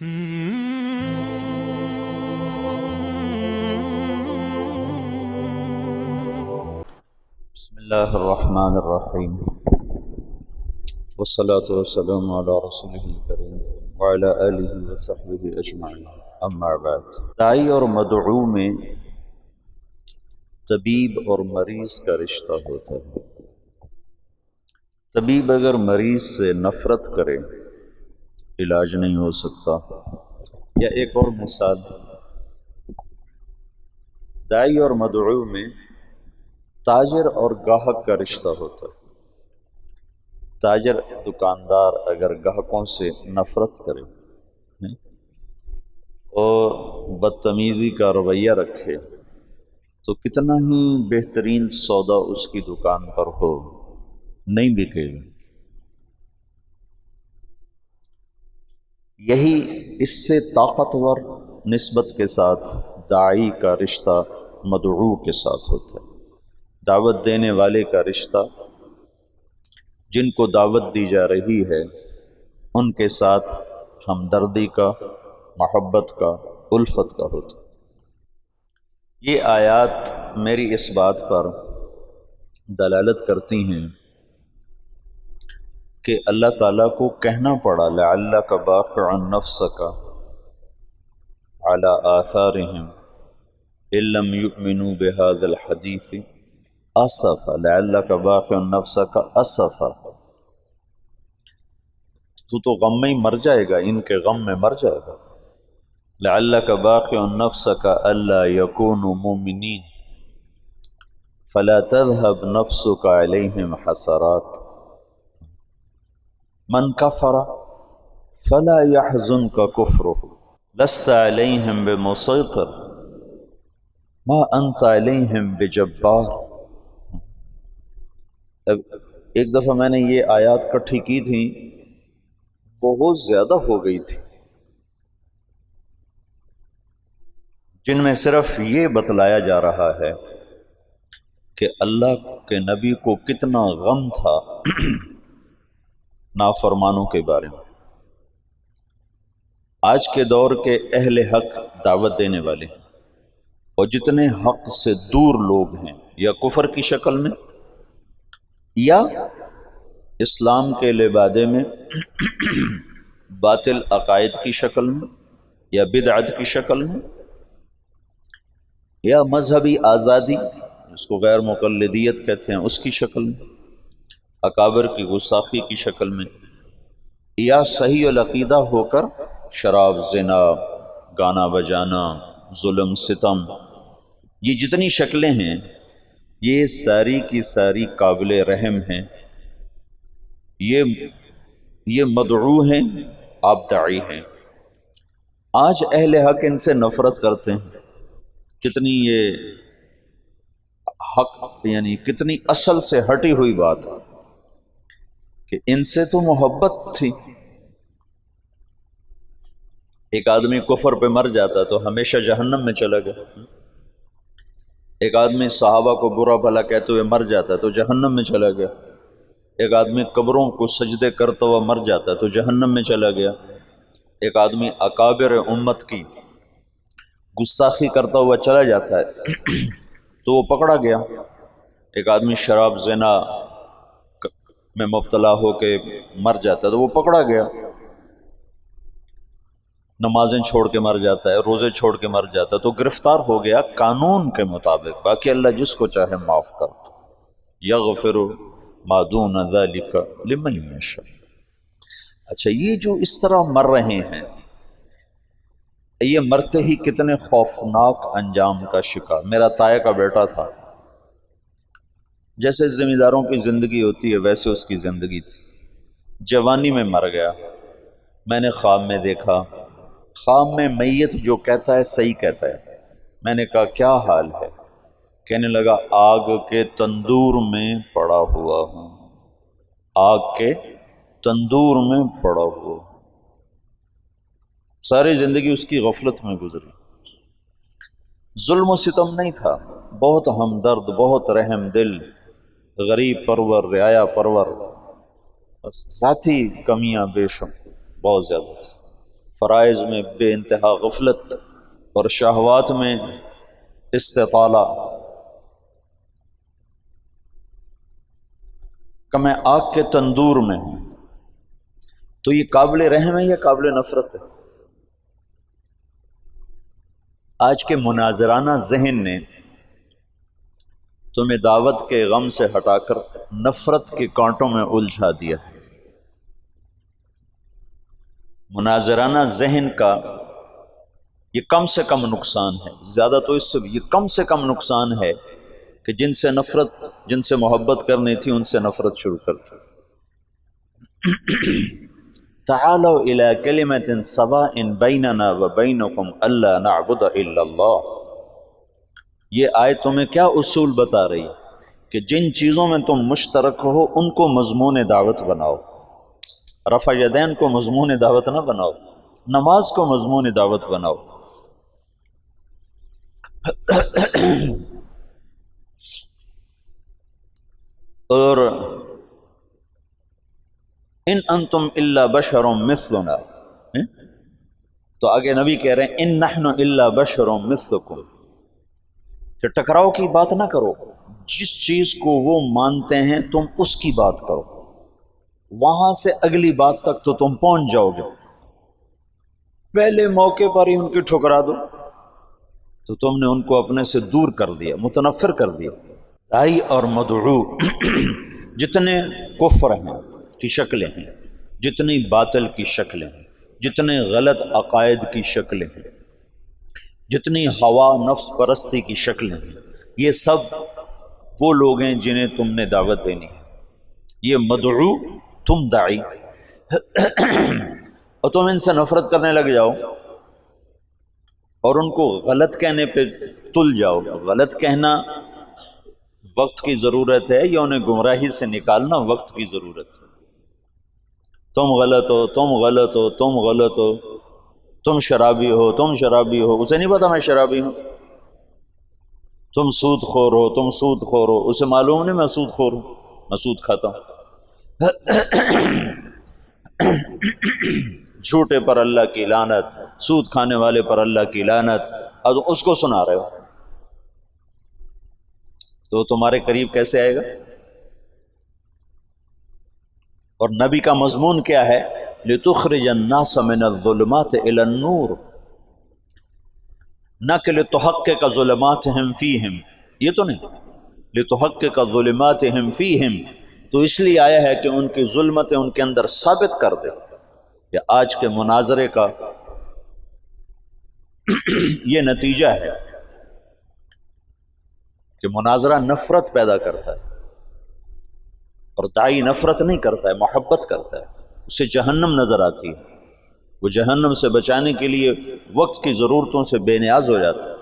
بسم الله الرحمن الرحيم والصلاة والسلام على رسوله الكريم وعلى آله وصحبه أجمعين أما بعد داعی اور مدعو میں طبیب اور مریض کا رشتہ ہوتا ہے۔ طبیب اگر مریض سے نفرت کرے علاج نہیں ہو سکتا۔ یا ایک اور مثال، داعی اور مدعو میں تاجر اور گاہک کا رشتہ ہوتا ہے۔ تاجر دکاندار اگر گاہکوں سے نفرت کرے اور بدتمیزی کا رویہ رکھے تو کتنا ہی بہترین سودا اس کی دکان پر ہو نہیں بکے گا۔ یہی اس سے طاقتور نسبت کے ساتھ داعی کا رشتہ مدعو کے ساتھ ہوتا ہے۔ دعوت دینے والے کا رشتہ، جن کو دعوت دی جا رہی ہے ان کے ساتھ ہمدردی کا، محبت کا، الفت کا ہوتا ہے۔ یہ آیات میری اس بات پر دلالت کرتی ہیں کہ اللہ تعالیٰ کو کہنا پڑا لعلک باخع نفسک علی آثارہم ان لم یؤمنوا بہذا الحدیث اسفا، لعلک باخع نفسک اسفا، تو غم میں ہی مر جائے گا، ان کے غم میں مر جائے گا۔ لعلک باخع نفسک الا یکونوا مؤمنین فلا تذهب نفسک علیہم حسرات من کفر فلا يحزنک کفرہ لست علیہم بمسیطر ما انت علیہم بجبار۔ ایک دفعہ میں نے یہ آیات کٹھی کی تھی، بہت زیادہ ہو گئی تھی، جن میں صرف یہ بتلایا جا رہا ہے کہ اللہ کے نبی کو کتنا غم تھا نافرمانوں کے بارے میں۔ آج کے دور کے اہل حق دعوت دینے والے اور جتنے حق سے دور لوگ ہیں، یا کفر کی شکل میں یا اسلام کے لبادے میں باطل عقائد کی شکل میں یا بدعت کی شکل میں یا مذہبی آزادی جس کو غیر مقلدیت کہتے ہیں اس کی شکل میں، اکابر کی گستاخی کی شکل میں، یا صحیح العقیدہ ہو کر شراب، زنا، گانا بجانا، ظلم، ستم، یہ جتنی شکلیں ہیں یہ ساری کی ساری قابل رحم ہیں۔ یہ مدعو ہیں، آپ داعی ہیں۔ آج اہل حق ان سے نفرت کرتے ہیں۔ کتنی یہ حق، یعنی کتنی اصل سے ہٹی ہوئی بات کہ ان سے تو محبت تھی۔ ایک آدمی کفر پہ مر جاتا تو ہمیشہ جہنم میں چلا گیا، ایک آدمی صحابہ کو برا بھلا کہتے ہوئے مر جاتا تو جہنم میں چلا گیا، ایک آدمی قبروں کو سجدے کرتا ہوا مر جاتا تو جہنم میں چلا گیا، ایک آدمی اکابر امت کی گستاخی کرتا ہوا چلا جاتا ہے تو وہ پکڑا گیا، ایک آدمی شراب، زنا میں مبتلا ہو کے مر جاتا ہے تو وہ پکڑا گیا، نمازیں چھوڑ کے مر جاتا ہے، روزے چھوڑ کے مر جاتا ہے تو گرفتار ہو گیا قانون کے مطابق۔ باقی اللہ جس کو چاہے معاف کرتا، یغفر ما دون ذلک لمن یشاء۔ اچھا، یہ جو اس طرح مر رہے ہیں، یہ مرتے ہی کتنے خوفناک انجام کا شکار۔ میرا تایا کا بیٹا تھا، جیسے ذمہ داروں کی زندگی ہوتی ہے ویسے اس کی زندگی تھی، جوانی میں مر گیا۔ میں نے خواب میں دیکھا، خواب میں میت جو کہتا ہے صحیح کہتا ہے۔ میں نے کہا کیا حال ہے؟ کہنے لگا آگ کے تندور میں پڑا ہوا ہوں، آگ کے تندور میں پڑا ہوا۔ ساری زندگی اس کی غفلت میں گزری، ظلم و ستم نہیں تھا، بہت ہمدرد، بہت رحم دل، غریب پرور، رعایا پرور، بس ذاتی کمیاں بے شمار بہت زیادہ تھی۔ فرائض میں بے انتہا غفلت اور شہوات میں استطالہ کہ میں آگ کے تندور میں ہوں، تو یہ قابل رحم ہے یا قابل نفرت ہے؟ آج کے مناظرانہ ذہن نے تمہیں دعوت کے غم سے ہٹا کر نفرت کے کانٹوں میں الجھا دیا ہے۔ مناظرانہ ذہن کا یہ کم سے کم نقصان ہے، زیادہ تو اس سے یہ کم سے کم نقصان ہے کہ جن سے محبت کرنی تھی ان سے نفرت شروع کرتے۔ تعالوا الى کلمۃ سواء بیننا وبینکم الا نعبد الا اللہ، یہ آیت تمہیں کیا اصول بتا رہی کہ جن چیزوں میں تم مشترک ہو ان کو مضمون دعوت بناؤ۔ رفع یدین کو مضمون دعوت نہ بناؤ، نماز کو مضمون دعوت بناؤ۔ اور ان انتم الا بشر مثلنا، تو آگے نبی کہہ رہے ہیں ان نحن الا بشر مثلکم، کہ ٹکراؤ کی بات نہ کرو، جس چیز کو وہ مانتے ہیں تم اس کی بات کرو، وہاں سے اگلی بات تک تو تم پہنچ جاؤ گے، پہلے موقع پر ہی ان کی ٹھکرا دو تو تم نے ان کو اپنے سے دور کر دیا، متنفر کر دیا۔ داعی اور مدعو جتنے کفر ہیں کی شکلیں ہیں، جتنی باطل کی شکلیں ہیں، جتنے غلط عقائد کی شکلیں ہیں، جتنی ہوا نفس پرستی کی شکلیں ہیں، یہ سب وہ لوگ ہیں جنہیں تم نے دعوت دینی ہے۔ یہ مدعو، تم داعی، اور تم ان سے نفرت کرنے لگ جاؤ اور ان کو غلط کہنے پہ تل جاؤ۔ غلط کہنا وقت کی ضرورت ہے یا انہیں گمراہی سے نکالنا وقت کی ضرورت ہے؟ تم غلط ہو، تم غلط ہو، تم غلط ہو، تم شرابی ہو، تم شرابی ہو، اسے نہیں پتا میں شرابی ہوں۔ تم سود خور ہو، تم سود خور ہو، اسے معلوم نہیں میں سود خور ہوں، میں سود کھاتا ہوں۔ جھوٹے پر اللہ کی لعنت، سود کھانے والے پر اللہ کی لعنت، اور اس کو سنا رہے ہو تو تمہارے قریب کیسے آئے گا؟ اور نبی کا مضمون کیا ہے؟ لِتُخْرِجَ النَّاسَ مِنَ الظُّلُمَاتِ إِلَى النُّورِ، نہ کہ لِتُحَقِّقَ ظُلُمَاتِهِمْ فِيهِمْ، یہ تو نہیں، لِتُحَقِّقَ ظُلُمَاتِهِمْ فِيهِمْ، تو اس لیے آیا ہے کہ ان کی ظلمتیں ان کے اندر ثابت کر دے۔ کہ آج کے مناظرے کا یہ نتیجہ ہے کہ مناظرہ نفرت پیدا کرتا ہے، اور داعی نفرت نہیں کرتا ہے، محبت کرتا ہے، اسے جہنم نظر آتی ہے، وہ جہنم سے بچانے کے لیے وقت کی ضرورتوں سے بے نیاز ہو جاتا ہے۔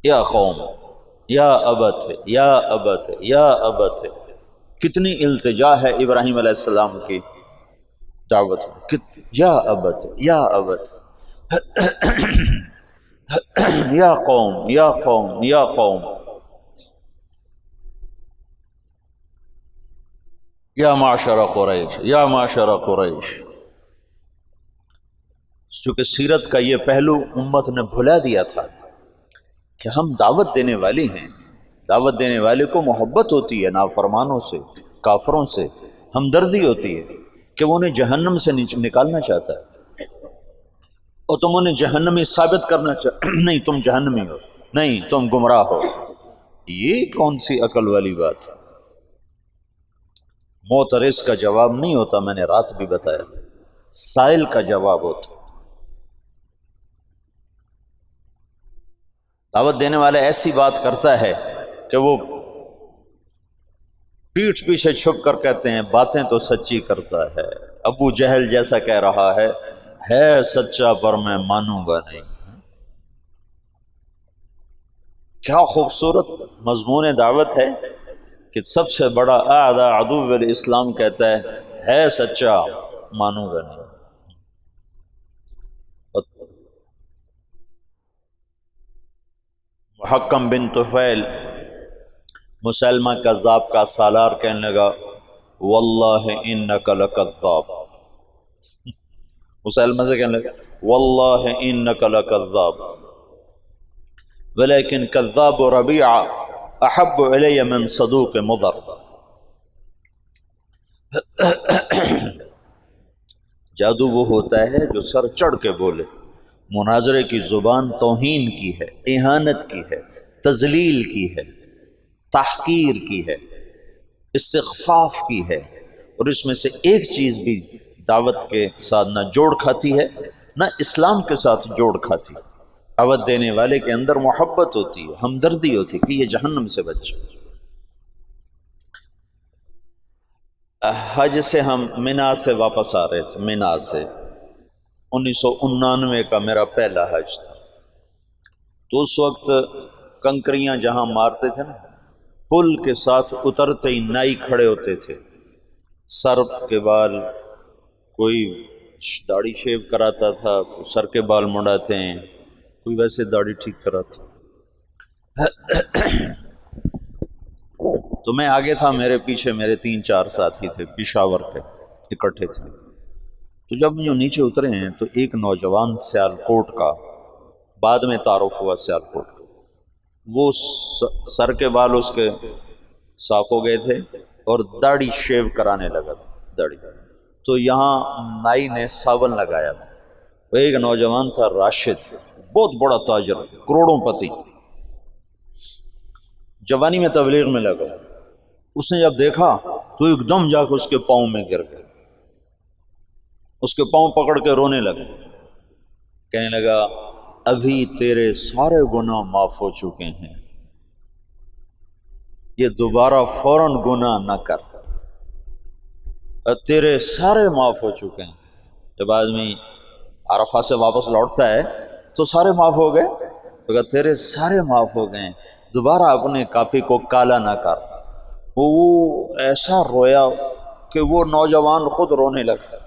یا قوم، یا ابت، یا ابت، یا ابت، کتنی التجا ہے ابراہیم علیہ السلام کی دعوت، یا ابت، یا ابت، یا قوم، یا قوم، یا قوم، یا معشر قریش، یا معشر قریش۔ چونکہ سیرت کا یہ پہلو امت نے بھلا دیا تھا کہ ہم دعوت دینے والے ہیں، دعوت دینے والے کو محبت ہوتی ہے نافرمانوں سے، کافروں سے ہمدردی ہوتی ہے کہ وہ انہیں جہنم سے نکالنا چاہتا ہے، اور تم انہیں جہنمی ثابت کرنا نہیں تم جہنمی ہو، نہیں تم گمراہ ہو۔ یہ کون سی عقل والی بات؟ معترض کا جواب نہیں ہوتا، میں نے رات بھی بتایا تھا، سائل کا جواب ہوتا۔ دعوت دینے والا ایسی بات کرتا ہے کہ وہ پیٹھ پیچھے چھپ کر کہتے ہیں باتیں تو سچی کرتا ہے، ابو جہل جیسا کہہ رہا ہے سچا پر میں مانوں گا نہیں۔ کیا خوبصورت مضمون دعوت ہے کہ سب سے بڑا اعداء عدو الاسلام کہتا ہے سچا، مانوں گا نہیں۔ محکم بن طفیل مسلمہ کذاب کا سالار کہنے لگا واللہ انک لکذاب، مسلمہ سے کہنے لگا واللہ انک لکذاب ولیکن کذاب ربیع احب الی من صدوق مضر. جادو وہ ہوتا ہے جو سر چڑھ کے بولے. مناظرے کی زبان توہین کی ہے، اہانت کی ہے، تذلیل کی ہے، تحقیر کی ہے، استخفاف کی ہے، اور اس میں سے ایک چیز بھی دعوت کے ساتھ نہ جوڑ کھاتی ہے نہ اسلام کے ساتھ جوڑ کھاتی. دعوت دینے والے کے اندر محبت ہوتی ہے، ہمدردی ہوتی کہ یہ جہنم سے بچے. حج سے ہم منا سے واپس آ رہے تھے. منا سے 1999 کا میرا پہلا حج تھا. تو اس وقت کنکریاں جہاں مارتے تھے نا، پل کے ساتھ اترتے ہی نائی کھڑے ہوتے تھے، سر کے بال، کوئی داڑھی شیو کراتا تھا، کوئی سر کے بال مڑاتے ہیں، کوئی ویسے داڑھی ٹھیک کراتا. تو میں آگے تھا، میرے پیچھے میرے 3-4 ساتھی تھے پشاور کے، اکٹھے تھے. تو جب جو نیچے اترے ہیں تو ایک نوجوان سیالکوٹ کا، بعد میں تعارف ہوا سیالکوٹ کا، وہ سر کے بال اس کے صاف ہو گئے تھے اور داڑھی شیو کرانے لگا تھا. داڑھی تو یہاں نائی نے صابن لگایا تھا. وہ ایک نوجوان تھا راشد، بہت بڑا تاجر، کروڑوں پتی، جوانی میں تبلیغ میں لگا. اس نے جب دیکھا تو ایک دم جا کے اس کے پاؤں میں گر گیا، اس کے پاؤں پکڑ کے رونے لگا، کہنے لگا ابھی تیرے سارے گناہ معاف ہو چکے ہیں، یہ دوبارہ فوراً گناہ نہ کر، تیرے سارے معاف ہو چکے ہیں. جب آدمی عرفہ سے واپس لوٹتا ہے تو سارے معاف ہو گئے، تو کہا تیرے سارے معاف ہو گئے، دوبارہ اپنے کافی کو کالا نہ کر. وہ ایسا رویا کہ وہ نوجوان خود رونے لگا.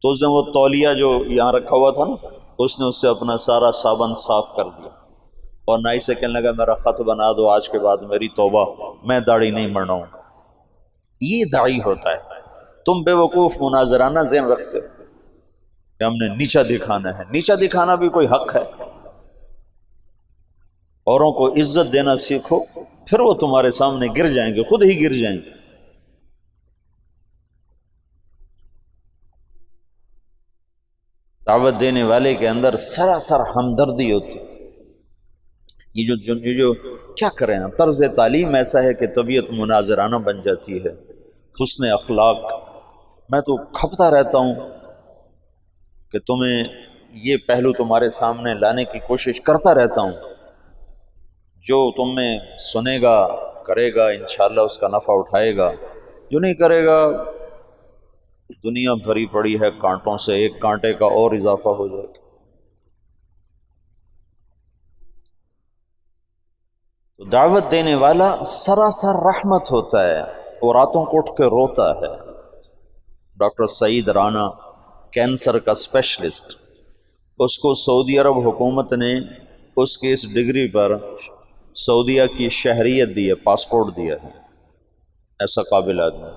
تو اس نے وہ تولیہ جو یہاں رکھا ہوا تھا نا، اس نے اس سے اپنا سارا صابن صاف کر دیا اور نائی سے کہنے لگا میرا خط بنا دو، آج کے بعد میری توبہ، میں داڑھی نہیں منڈاؤں. یہ داعی ہوتا ہے. تم بے وقوف مناظرانہ ذہن رکھتے ہو کہ ہم نے نیچا دکھانا ہے. نیچا دکھانا بھی کوئی حق ہے؟ اوروں کو عزت دینا سیکھو، پھر وہ تمہارے سامنے گر جائیں گے، خود ہی گر جائیں گے. دعوت دینے والے کے اندر سراسر ہمدردی ہوتی. یہ جو کیا کریں، طرز تعلیم ایسا ہے کہ طبیعت مناظرانہ بن جاتی ہے، حسن اخلاق. میں تو کھپتا رہتا ہوں کہ تمہیں یہ پہلو تمہارے سامنے لانے کی کوشش کرتا رہتا ہوں. جو تم میں سنے گا کرے گا، انشاءاللہ اس کا نفع اٹھائے گا. جو نہیں کرے گا، دنیا بھری پڑی ہے کانٹوں سے، ایک کانٹے کا اور اضافہ ہو جائے گا. تو دعوت دینے والا سراسر رحمت ہوتا ہے اور راتوں کو اٹھ کے روتا ہے. ڈاکٹر سعید رانا، کینسر کا اسپیشلسٹ، اس کو سعودی عرب حکومت نے اس کی اس ڈگری پر سعودیہ کی شہریت دی ہے، پاسپورٹ دیا ہے. ایسا قابل آدمی.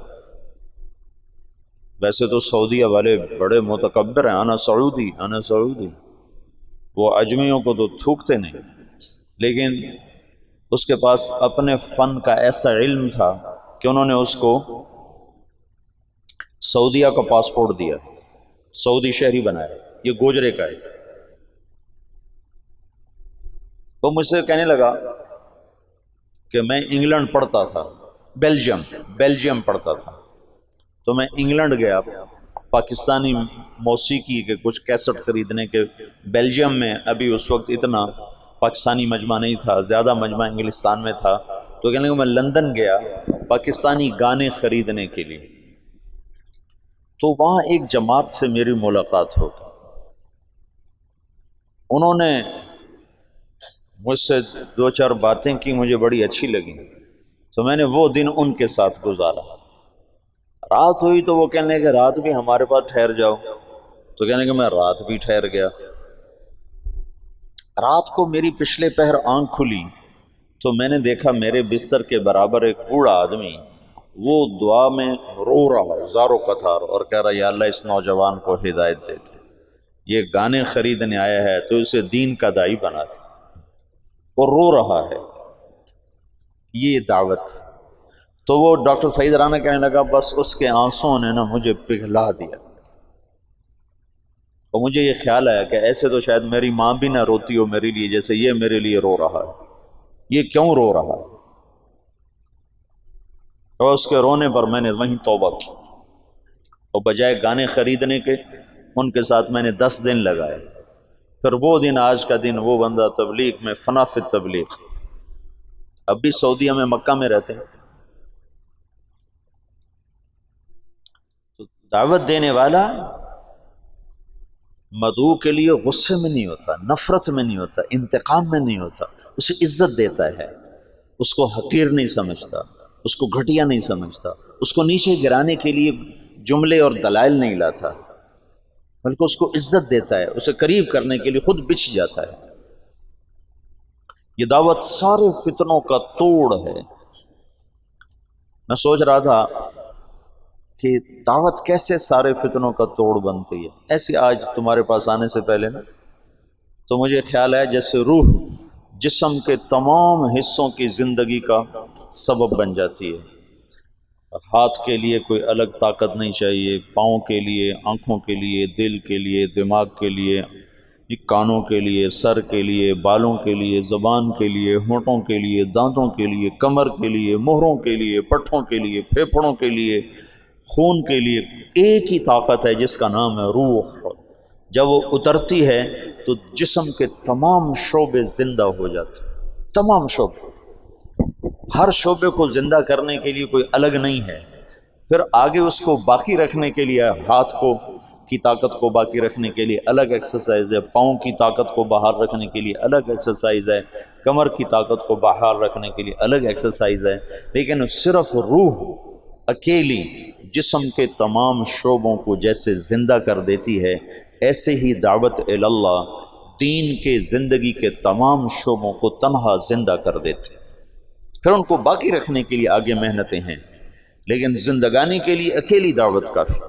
ویسے تو سعودیہ والے بڑے متکبر ہیں، انا سعودی انا سعودی، وہ اجمیوں کو تو تھوکتے نہیں، لیکن اس کے پاس اپنے فن کا ایسا علم تھا کہ انہوں نے اس کو سعودیہ کا پاسپورٹ دیا، سعودی شہری بنایا. یہ گوجرے کا ہے. وہ مجھ سے کہنے لگا کہ میں انگلینڈ پڑھتا تھا، بیلجیم پڑھتا تھا، تو میں انگلینڈ گیا پاکستانی موسیقی کے کچھ کیسٹ خریدنے کے. بیلجیم میں ابھی اس وقت اتنا پاکستانی مجمع نہیں تھا، زیادہ مجمع انگلستان میں تھا. تو کہنے لگا میں لندن گیا پاکستانی گانے خریدنے کے لیے. تو وہاں ایک جماعت سے میری ملاقات ہو گئی. انہوں نے مجھ سے 2-4 باتیں کی، مجھے بڑی اچھی لگیں، تو میں نے وہ دن ان کے ساتھ گزارا. رات ہوئی تو وہ کہنے لگے رات بھی ہمارے پاس ٹھہر جاؤ. تو کہنے لگے میں رات بھی ٹھہر گیا. رات کو میری پچھلے پہر آنکھ کھلی تو میں نے دیکھا میرے بستر کے برابر ایک بوڑھا آدمی وہ دعا میں رو رہا زارو قطار اور کہہ رہا یا اللہ اس نوجوان کو ہدایت دیتے، یہ گانے خریدنے آیا ہے تو اسے دین کا داعی بنا دے، اور رو رہا ہے، یہ دعوت۔ تو وہ ڈاکٹر سعید رانا کہنے لگا بس اس کے آنسوں نے نا مجھے پگھلا دیا، اور مجھے یہ خیال آیا کہ ایسے تو شاید میری ماں بھی نہ روتی ہو میرے لیے جیسے یہ میرے لیے رو رہا ہے، یہ کیوں رو رہا ہے؟ اور اس کے رونے پر میں نے وہیں توبہ کی، اور بجائے گانے خریدنے کے ان کے ساتھ میں نے 10 دن لگائے۔ پھر وہ دن آج کا دن، وہ بندہ تبلیغ میں فنا فی تبلیغ، اب بھی سعودیہ میں مکہ میں رہتے ہیں۔ تو دعوت دینے والا مدعو کے لیے غصے میں نہیں ہوتا، نفرت میں نہیں ہوتا، انتقام میں نہیں ہوتا، اسے عزت دیتا ہے، اس کو حقیر نہیں سمجھتا، اس کو گھٹیا نہیں سمجھتا، اس کو نیچے گرانے کے لیے جملے اور دلائل نہیں لاتا، بلکہ اس کو عزت دیتا ہے، اسے قریب کرنے کے لیے خود بچھ جاتا ہے۔ یہ دعوت سارے فتنوں کا توڑ ہے۔ میں سوچ رہا تھا کہ دعوت کیسے سارے فتنوں کا توڑ بنتی ہے۔ ایسے آج تمہارے پاس آنے سے پہلے نا تو مجھے خیال ہے جیسے روح جسم کے تمام حصوں کی زندگی کا سبب بن جاتی ہے۔ ہاتھ کے لیے کوئی الگ طاقت نہیں چاہیے، پاؤں کے لیے، آنکھوں کے لیے، دل کے لیے، دماغ کے لیے، کانوں کے لیے، سر کے لیے، بالوں کے لیے، زبان کے لیے، ہونٹوں کے لیے، دانتوں کے لیے، کمر کے لیے، مہروں کے لیے، پٹھوں کے لیے، پھیپھڑوں کے لیے، خون کے لیے۔ ایک ہی طاقت ہے جس کا نام ہے روح۔ جب وہ اترتی ہے تو جسم کے تمام شعبے زندہ ہو جاتے ہیں، تمام شعبے، ہر شعبے کو زندہ کرنے کے لیے کوئی الگ نہیں ہے۔ پھر آگے اس کو باقی رکھنے کے لیے ہاتھ کو کی طاقت کو باقی رکھنے کے لیے الگ ایکسرسائز ہے، پاؤں کی طاقت کو باہر رکھنے کے لیے الگ ایکسرسائز ہے، کمر کی طاقت کو باہر رکھنے کے لیے الگ ایکسرسائز ہے، لیکن صرف روح اکیلی جسم کے تمام شعبوں کو جیسے زندہ کر دیتی ہے، ایسے ہی دعوت اللہ دین کے زندگی کے تمام شعبوں کو تنہا زندہ کر دیتے۔ پھر ان کو باقی رکھنے کے لیے آگے محنتیں ہیں، لیکن زندگانی کے لیے اکیلی دعوت کافی۔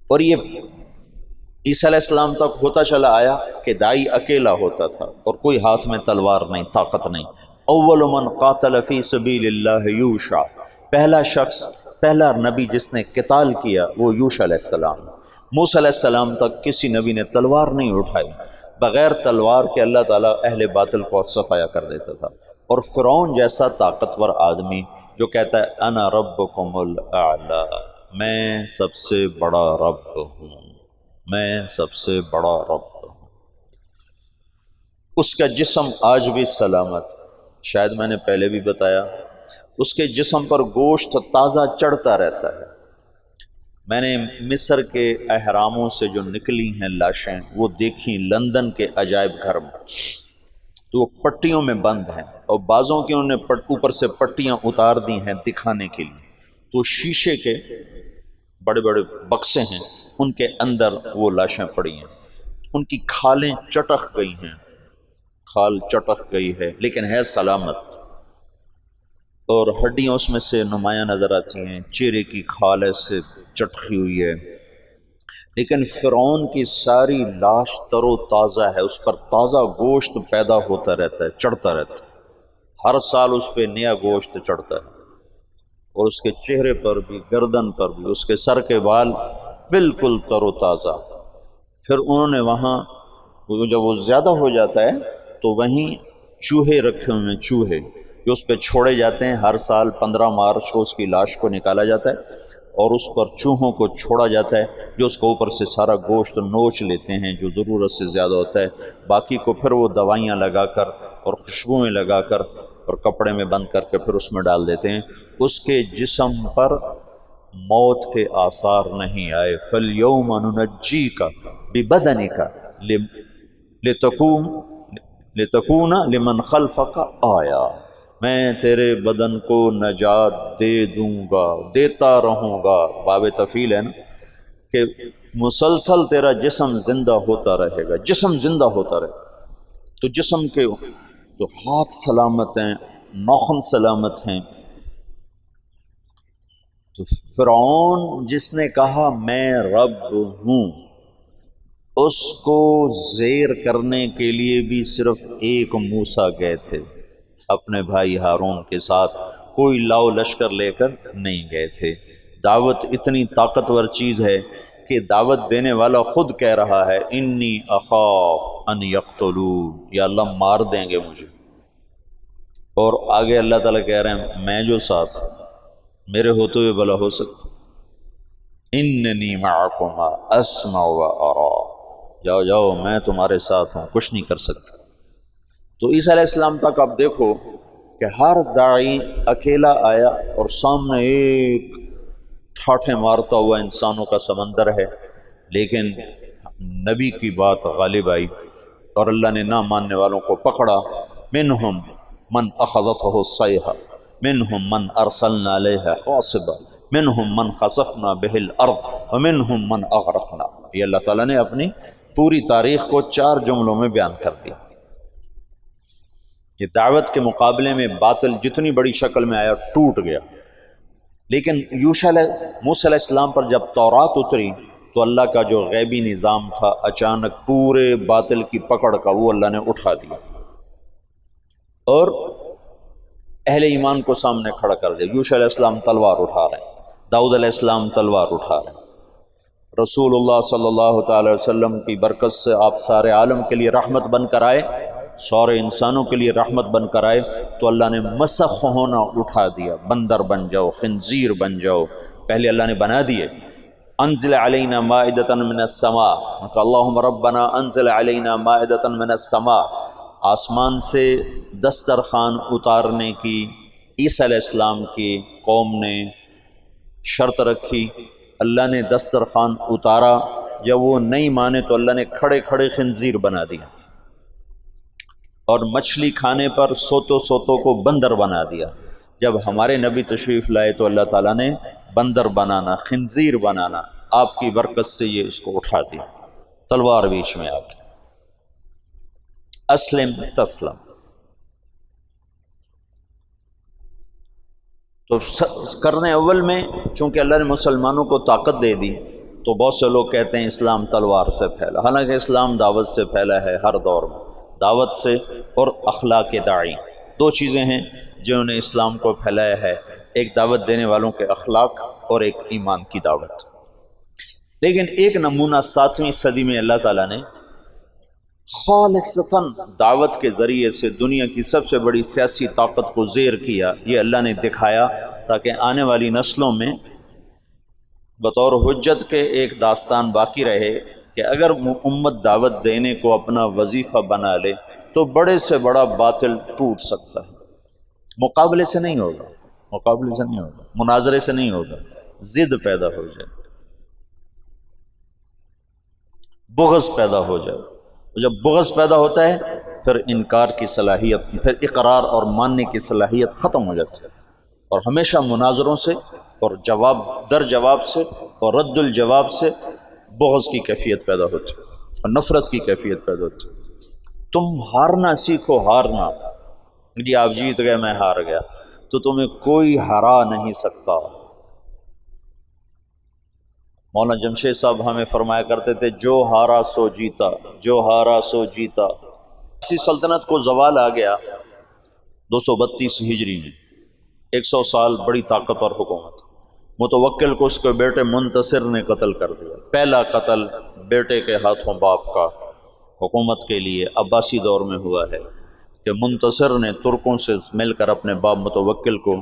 اور یہ عیسیٰ علیہ السلام تک ہوتا چلا آیا کہ داعی اکیلا ہوتا تھا اور کوئی ہاتھ میں تلوار نہیں، طاقت نہیں۔ اول من قاتل فی سبیل اللہ یوشع، پہلا شخص، پہلا نبی جس نے قتال کیا وہ یوشع علیہ السلام۔ موسیٰ علیہ السلام تک کسی نبی نے تلوار نہیں اٹھائی، بغیر تلوار کے اللہ تعالیٰ اہل باطل کو صفایا کر دیتا تھا۔ اور فرعون جیسا طاقتور آدمی جو کہتا ہے انا ربکم الاعلی، میں سب سے بڑا رب ہوں، میں سب سے بڑا رب ہوں، اس کا جسم آج بھی سلامت، شاید میں نے پہلے بھی بتایا، اس کے جسم پر گوشت تازہ چڑھتا رہتا ہے۔ میں نے مصر کے اہراموں سے جو نکلی ہیں لاشیں وہ دیکھیں لندن کے عجائب گھر میں، تو وہ پٹیوں میں بند ہیں، اور بعضوں کی انہوں نے اوپر سے پٹیاں اتار دی ہیں دکھانے کے لیے، تو شیشے کے بڑے بڑے بکسے ہیں، ان کے اندر وہ لاشیں پڑی ہیں، ان کی کھالیں چٹک گئی ہیں، کھال چٹک گئی ہے لیکن ہے سلامت، اور ہڈیاں اس میں سے نمایاں نظر آتی ہیں، چہرے کی کھال ایسے چٹکی ہوئی ہے، لیکن فرعون کی ساری لاش تر و تازہ ہے، اس پر تازہ گوشت پیدا ہوتا رہتا ہے، چڑھتا رہتا ہے، ہر سال اس پہ نیا گوشت چڑھتا ہے، اور اس کے چہرے پر بھی، گردن پر بھی، اس کے سر کے بال بالکل تر و تازہ۔ پھر انہوں نے وہاں جب وہ زیادہ ہو جاتا ہے تو وہیں چوہے رکھے ہوئے ہیں، چوہے جو اس پہ چھوڑے جاتے ہیں، ہر سال 15 مارچ کو اس کی لاش کو نکالا جاتا ہے اور اس پر چوہوں کو چھوڑا جاتا ہے جو اس کو اوپر سے سارا گوشت نوچ لیتے ہیں جو ضرورت سے زیادہ ہوتا ہے، باقی کو پھر وہ دوائیاں لگا کر اور خوشبوئیں لگا کر اور کپڑے میں بند کر کے پھر اس میں ڈال دیتے ہیں۔ اس کے جسم پر موت کے آثار نہیں آئے۔ فَالْيَوْمَ نُنَجِّيكَ بِبَدَنِكَ لِتَكُونَ لِمَنْ خَلْفَكَ آیَةً، میں تیرے بدن کو نجات دے دوں گا، دیتا رہوں گا، باب تفعیل ہے نا، کہ مسلسل تیرا جسم زندہ ہوتا رہے گا، جسم زندہ ہوتا رہے گا۔ تو جسم کے تو ہاتھ سلامت ہیں، ناخن سلامت ہیں، تو فرعون جس نے کہا میں رب ہوں، اس کو زیر کرنے کے لیے بھی صرف ایک موسیٰ گئے تھے اپنے بھائی ہارون کے ساتھ، کوئی لاؤ لشکر لے کر نہیں گئے تھے۔ دعوت اتنی طاقتور چیز ہے کہ دعوت دینے والا خود کہہ رہا ہے انی اخاف ان یقتلون، یا اللہ مار دیں گے مجھے، اور آگے اللہ تعالیٰ کہہ رہے ہیں میں جو ساتھ، میرے ہوتے ہوئے بھلا ہو سکتا، اننی معکما اسمع و ارا، جاؤ جاؤ میں تمہارے ساتھ ہوں، کچھ نہیں کر سکتا۔ تو عیسیٰ علیہ السلام تک آپ دیکھو کہ ہر داعی اکیلا آیا اور سامنے ایک ٹھاٹھے مارتا ہوا انسانوں کا سمندر ہے، لیکن نبی کی بات غالب آئی اور اللہ نے نہ ماننے والوں کو پکڑا۔ منہم من اخذتہ الصیحہ منہم من ارسلنا علیہ حاصبا منہم من خسفنا بہ الارض ومنہم من اغرقنا۔ یہ اللہ تعالیٰ نے اپنی پوری تاریخ کو 4 جملوں میں بیان کر دیا کہ دعوت کے مقابلے میں باطل جتنی بڑی شکل میں آیا ٹوٹ گیا، لیکن موسیٰ علیہ السلام پر جب تورات اتری تو اللہ کا جو غیبی نظام تھا اچانک پورے باطل کی پکڑ کا وہ اللہ نے اٹھا دیا اور اہل ایمان کو سامنے کھڑا کر دیا۔ موسیٰ علیہ السلام تلوار اٹھا رہے ہیں، داؤد علیہ السلام تلوار اٹھا رہے ہیں، رسول اللہ صلی اللہ تعالی وسلم کی برکت سے آپ سارے عالم کے لیے رحمت بن کر آئے، سارے انسانوں کے لیے رحمت بن کر آئے، تو اللہ نے مسخ ہونا اٹھا دیا، بندر بن جاؤ، خنزیر بن جاؤ، پہلے اللہ نے بنا دیے۔ انزل علینا مائدۃ من السماء، اللہم ربنا انزل علینا مائدۃ من السماء، آسمان سے دسترخوان اتارنے کی عیسیٰ علیہ السلام کی قوم نے شرط رکھی، اللہ نے دسترخوان اتارا، جب وہ نہیں مانے تو اللہ نے کھڑے کھڑے خنزیر بنا دیا، اور مچھلی کھانے پر سوتو سوتو کو بندر بنا دیا۔ جب ہمارے نبی تشریف لائے تو اللہ تعالیٰ نے بندر بنانا، خنزیر بنانا، آپ کی برکت سے یہ اس کو اٹھا دیا، تلوار بیچ میں آ کے۔ اسلم تسلم۔ تو کرنے اول میں چونکہ اللہ نے مسلمانوں کو طاقت دے دی تو بہت سے لوگ کہتے ہیں اسلام تلوار سے پھیلا، حالانکہ اسلام دعوت سے پھیلا ہے، ہر دور میں دعوت سے اور اخلاق داعی، 2 چیزیں ہیں جنہوں نے اسلام کو پھیلایا ہے، ایک دعوت دینے والوں کے اخلاق اور ایک ایمان کی دعوت۔ لیکن ایک نمونہ 7ویں صدی میں اللہ تعالیٰ نے خالصتاً دعوت کے ذریعے سے دنیا کی سب سے بڑی سیاسی طاقت کو زیر کیا، یہ اللہ نے دکھایا تاکہ آنے والی نسلوں میں بطور حجت کے ایک داستان باقی رہے کہ اگر امت دعوت دینے کو اپنا وظیفہ بنا لے تو بڑے سے بڑا باطل ٹوٹ سکتا ہے، مقابلے سے نہیں ہوگا، مقابلے سے نہیں ہوگا، مناظرے سے نہیں ہوگا، ضد پیدا ہو جائے، بغض پیدا ہو جائے، جب بغض پیدا ہوتا ہے پھر انکار کی صلاحیت، پھر اقرار اور ماننے کی صلاحیت ختم ہو جاتی ہے، اور ہمیشہ مناظروں سے اور جواب در جواب سے اور رد الجواب سے بغض کی کیفیت پیدا ہوتی ہے اور نفرت کی کیفیت پیدا ہوتی ہے۔ تم ہارنا سیکھو، ہارنا، جی آپ جیت گئے میں ہار گیا، تو تمہیں کوئی ہرا نہیں سکتا۔ مولانا جمشید صاحب ہمیں فرمایا کرتے تھے جو ہارا سو جیتا، جو ہارا سو جیتا۔ اسی سلطنت کو زوال آ گیا 232 ہجری میں، 100 سال بڑی طاقتور حکومت، متوکل کو اس کے بیٹے منتصر نے قتل کر دیا، پہلا قتل بیٹے کے ہاتھوں باپ کا حکومت کے لیے عباسی دور میں ہوا ہے کہ منتصر نے ترکوں سے مل کر اپنے باپ متوکل کو،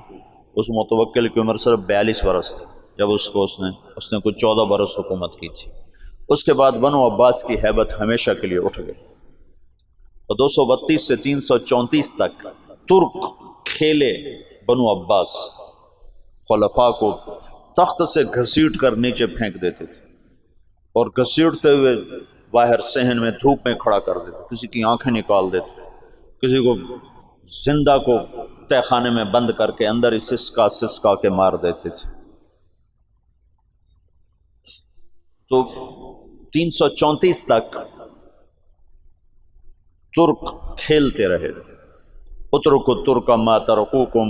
اس متوکل کی عمر صرف 42 برس تھی جب اس نے کچھ 14 برس حکومت کی تھی، اس کے بعد بنو عباس کی ہیبت ہمیشہ کے لیے اٹھ گئی، اور 232 سے 334 تک ترک کھیلے بنو عباس، خلفاء کو تخت سے گھسیٹ کر نیچے پھینک دیتے تھے اور گھسیٹتے ہوئے باہر صحن میں دھوپ میں کھڑا کر دیتے، کسی کی آنکھیں نکال دیتے، کسی کو زندہ کو تہ خانے میں بند کر کے اندر ہی سسکا کے مار دیتے تھے۔ تو 334 تک ترک کھیلتے رہے، اترک ترک ما ترکوکم،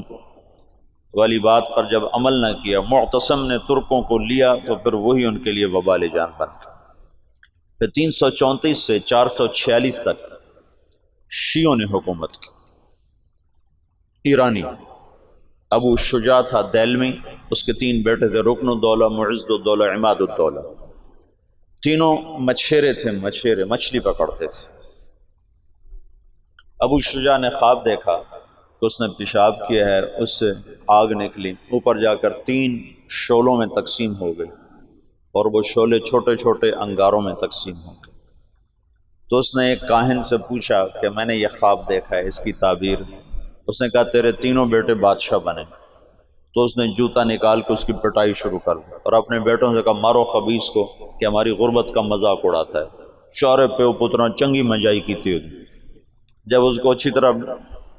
والی بات پر جب عمل نہ کیا، معتصم نے ترکوں کو لیا تو پھر وہی ان کے لیے وبال جان بن گیا۔ پھر 334 سے 446 تک شیعوں نے حکومت کی۔ ایرانی ابو شجاع تھا دیلمی، اس کے 3 بیٹے تھے، رکن الدولہ، معز الدولہ، عماد الدولہ۔ تینوں مچھیرے تھے، مچھلی پکڑتے تھے۔ ابو شجاع نے خواب دیکھا کہ اس نے پیشاب کیا ہے، اس سے آگ نکلی، اوپر جا کر 3 شعلوں میں تقسیم ہو گئی، اور وہ شعلے چھوٹے چھوٹے انگاروں میں تقسیم ہو گئے۔ تو اس نے ایک کاہن سے پوچھا کہ میں نے یہ خواب دیکھا ہے، اس کی تعبیر۔ اس نے کہا تیرے 3 بیٹے بادشاہ بنے۔ تو اس نے جوتا نکال کے اس کی پٹائی شروع کر دی، اور اپنے بیٹوں سے کہا مارو خبیث کو کہ ہماری غربت کا مذاق اڑاتا ہے، چارے پہ پترا چنگی منجائی کی تھی۔ جب اس کو اچھی طرح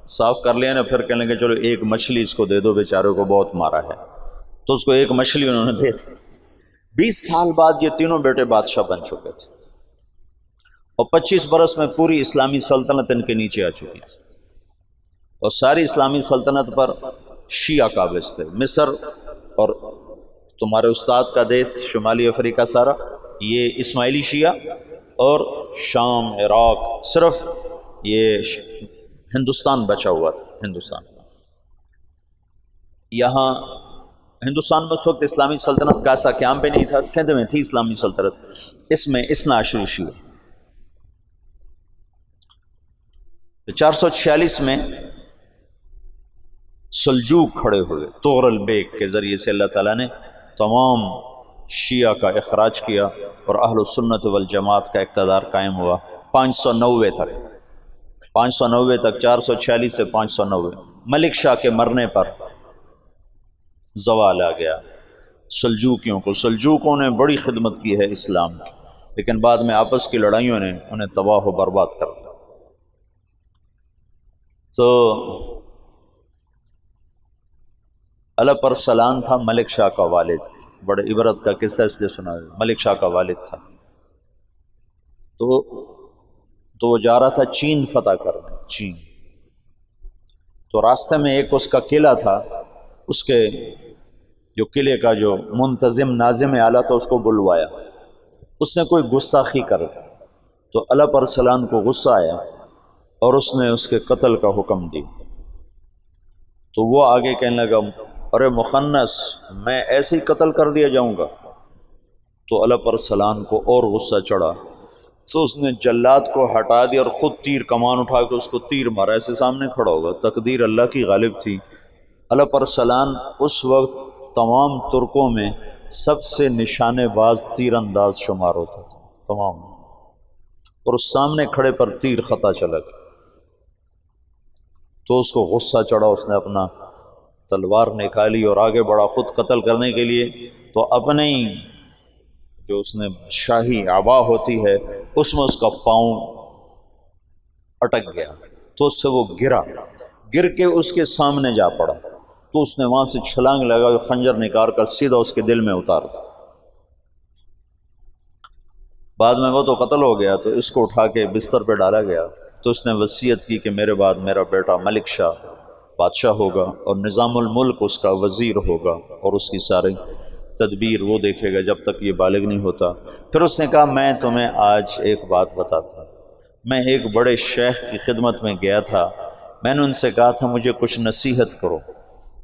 صاف کر لیا نا، پھر کہنے لگے چلو ایک مچھلی اس کو دے دو، بیچارے کو بہت مارا ہے۔ تو اس کو ایک مچھلی انہوں نے دے دی۔ 20 سال بعد یہ 3 بیٹے بادشاہ بن چکے تھے، اور 25 برس میں پوری اسلامی سلطنت ان کے نیچے آ چکی تھی، اور ساری اسلامی سلطنت پر شیعہ قابض تھے۔ مصر اور تمہارے استاد کا دیش شمالی افریقہ سارا یہ اسماعیلی شیعہ، اور شام، عراق، صرف یہ ہندوستان بچا ہوا تھا۔ ہندوستان، یہاں ہندوستان میں اس وقت اسلامی سلطنت کا ایسا قیام بھی نہیں تھا۔ سندھ میں تھی اسلامی سلطنت، اس میں اثنا عشری شیعہ۔ 446 میں سلجوق کھڑے ہوئے، طغرل بیگ کے ذریعے سے اللہ تعالیٰ نے تمام شیعہ کا اخراج کیا، اور اہل السنت والجماعت کا اقتدار قائم ہوا 590 تک۔ 590 تک، 446 سے 590۔ ملک شاہ کے مرنے پر زوال آ گیا سلجوقیوں کو۔ سلجوقوں نے بڑی خدمت کی ہے اسلام کی، لیکن بعد میں آپس کی لڑائیوں نے انہیں تباہ و برباد کر دیا۔ تو علب ارسلان تھا ملک شاہ کا والد، بڑے عبرت کا قصہ اس لیے سنا ہے، ملک شاہ کا والد تھا۔ تو وہ جا رہا تھا چین فتح کرنے، چین۔ تو راستے میں ایک اس کا قلعہ تھا، اس کے جو قلعے کا جو منتظم ناظم اعلیٰ تھا اس کو بلوایا، اس نے کوئی گستاخی کر دی، تو علب ارسلان کو غصہ آیا اور اس نے اس کے قتل کا حکم دی۔ تو وہ آگے کہنے لگا ارے مخنث، میں ایسے ہی قتل کر دیا جاؤں گا؟ تو علب ارسلان کو اور غصہ چڑھا، تو اس نے جلاد کو ہٹا دیا اور خود تیر کمان اٹھا کے اس کو تیر مارا، ایسے سامنے کھڑا ہوگا۔ تقدیر اللہ کی غالب تھی۔ علب ارسلان اس وقت تمام ترکوں میں سب سے نشانے باز تیر انداز شمار ہوتا تھا تمام، اور اس سامنے کھڑے پر تیر خطا چلا گیا۔ تو اس کو غصہ چڑھا، اس نے اپنا تلوار نکالی اور آگے بڑھا خود قتل کرنے کے لیے۔ تو اپنے ہی جو اس نے شاہی عبا ہوتی ہے اس میں اس کا پاؤں اٹک گیا، تو اس سے وہ گر کے اس کے سامنے جا پڑا، تو اس نے وہاں سے چھلانگ لگا، خنجر نکال کر سیدھا اس کے دل میں اتار دیا۔ بعد میں وہ تو قتل ہو گیا، تو اس کو اٹھا کے بستر پہ ڈالا گیا۔ تو اس نے وصیت کی کہ میرے بعد میرا بیٹا ملک شاہ بادشاہ ہوگا، اور نظام الملک اس کا وزیر ہوگا، اور اس کی ساری تدبیر وہ دیکھے گا جب تک یہ بالغ نہیں ہوتا۔ پھر اس نے کہا میں تمہیں آج ایک بات بتاتا ہوں، میں ایک بڑے شیخ کی خدمت میں گیا تھا، میں نے ان سے کہا تھا مجھے کچھ نصیحت کرو،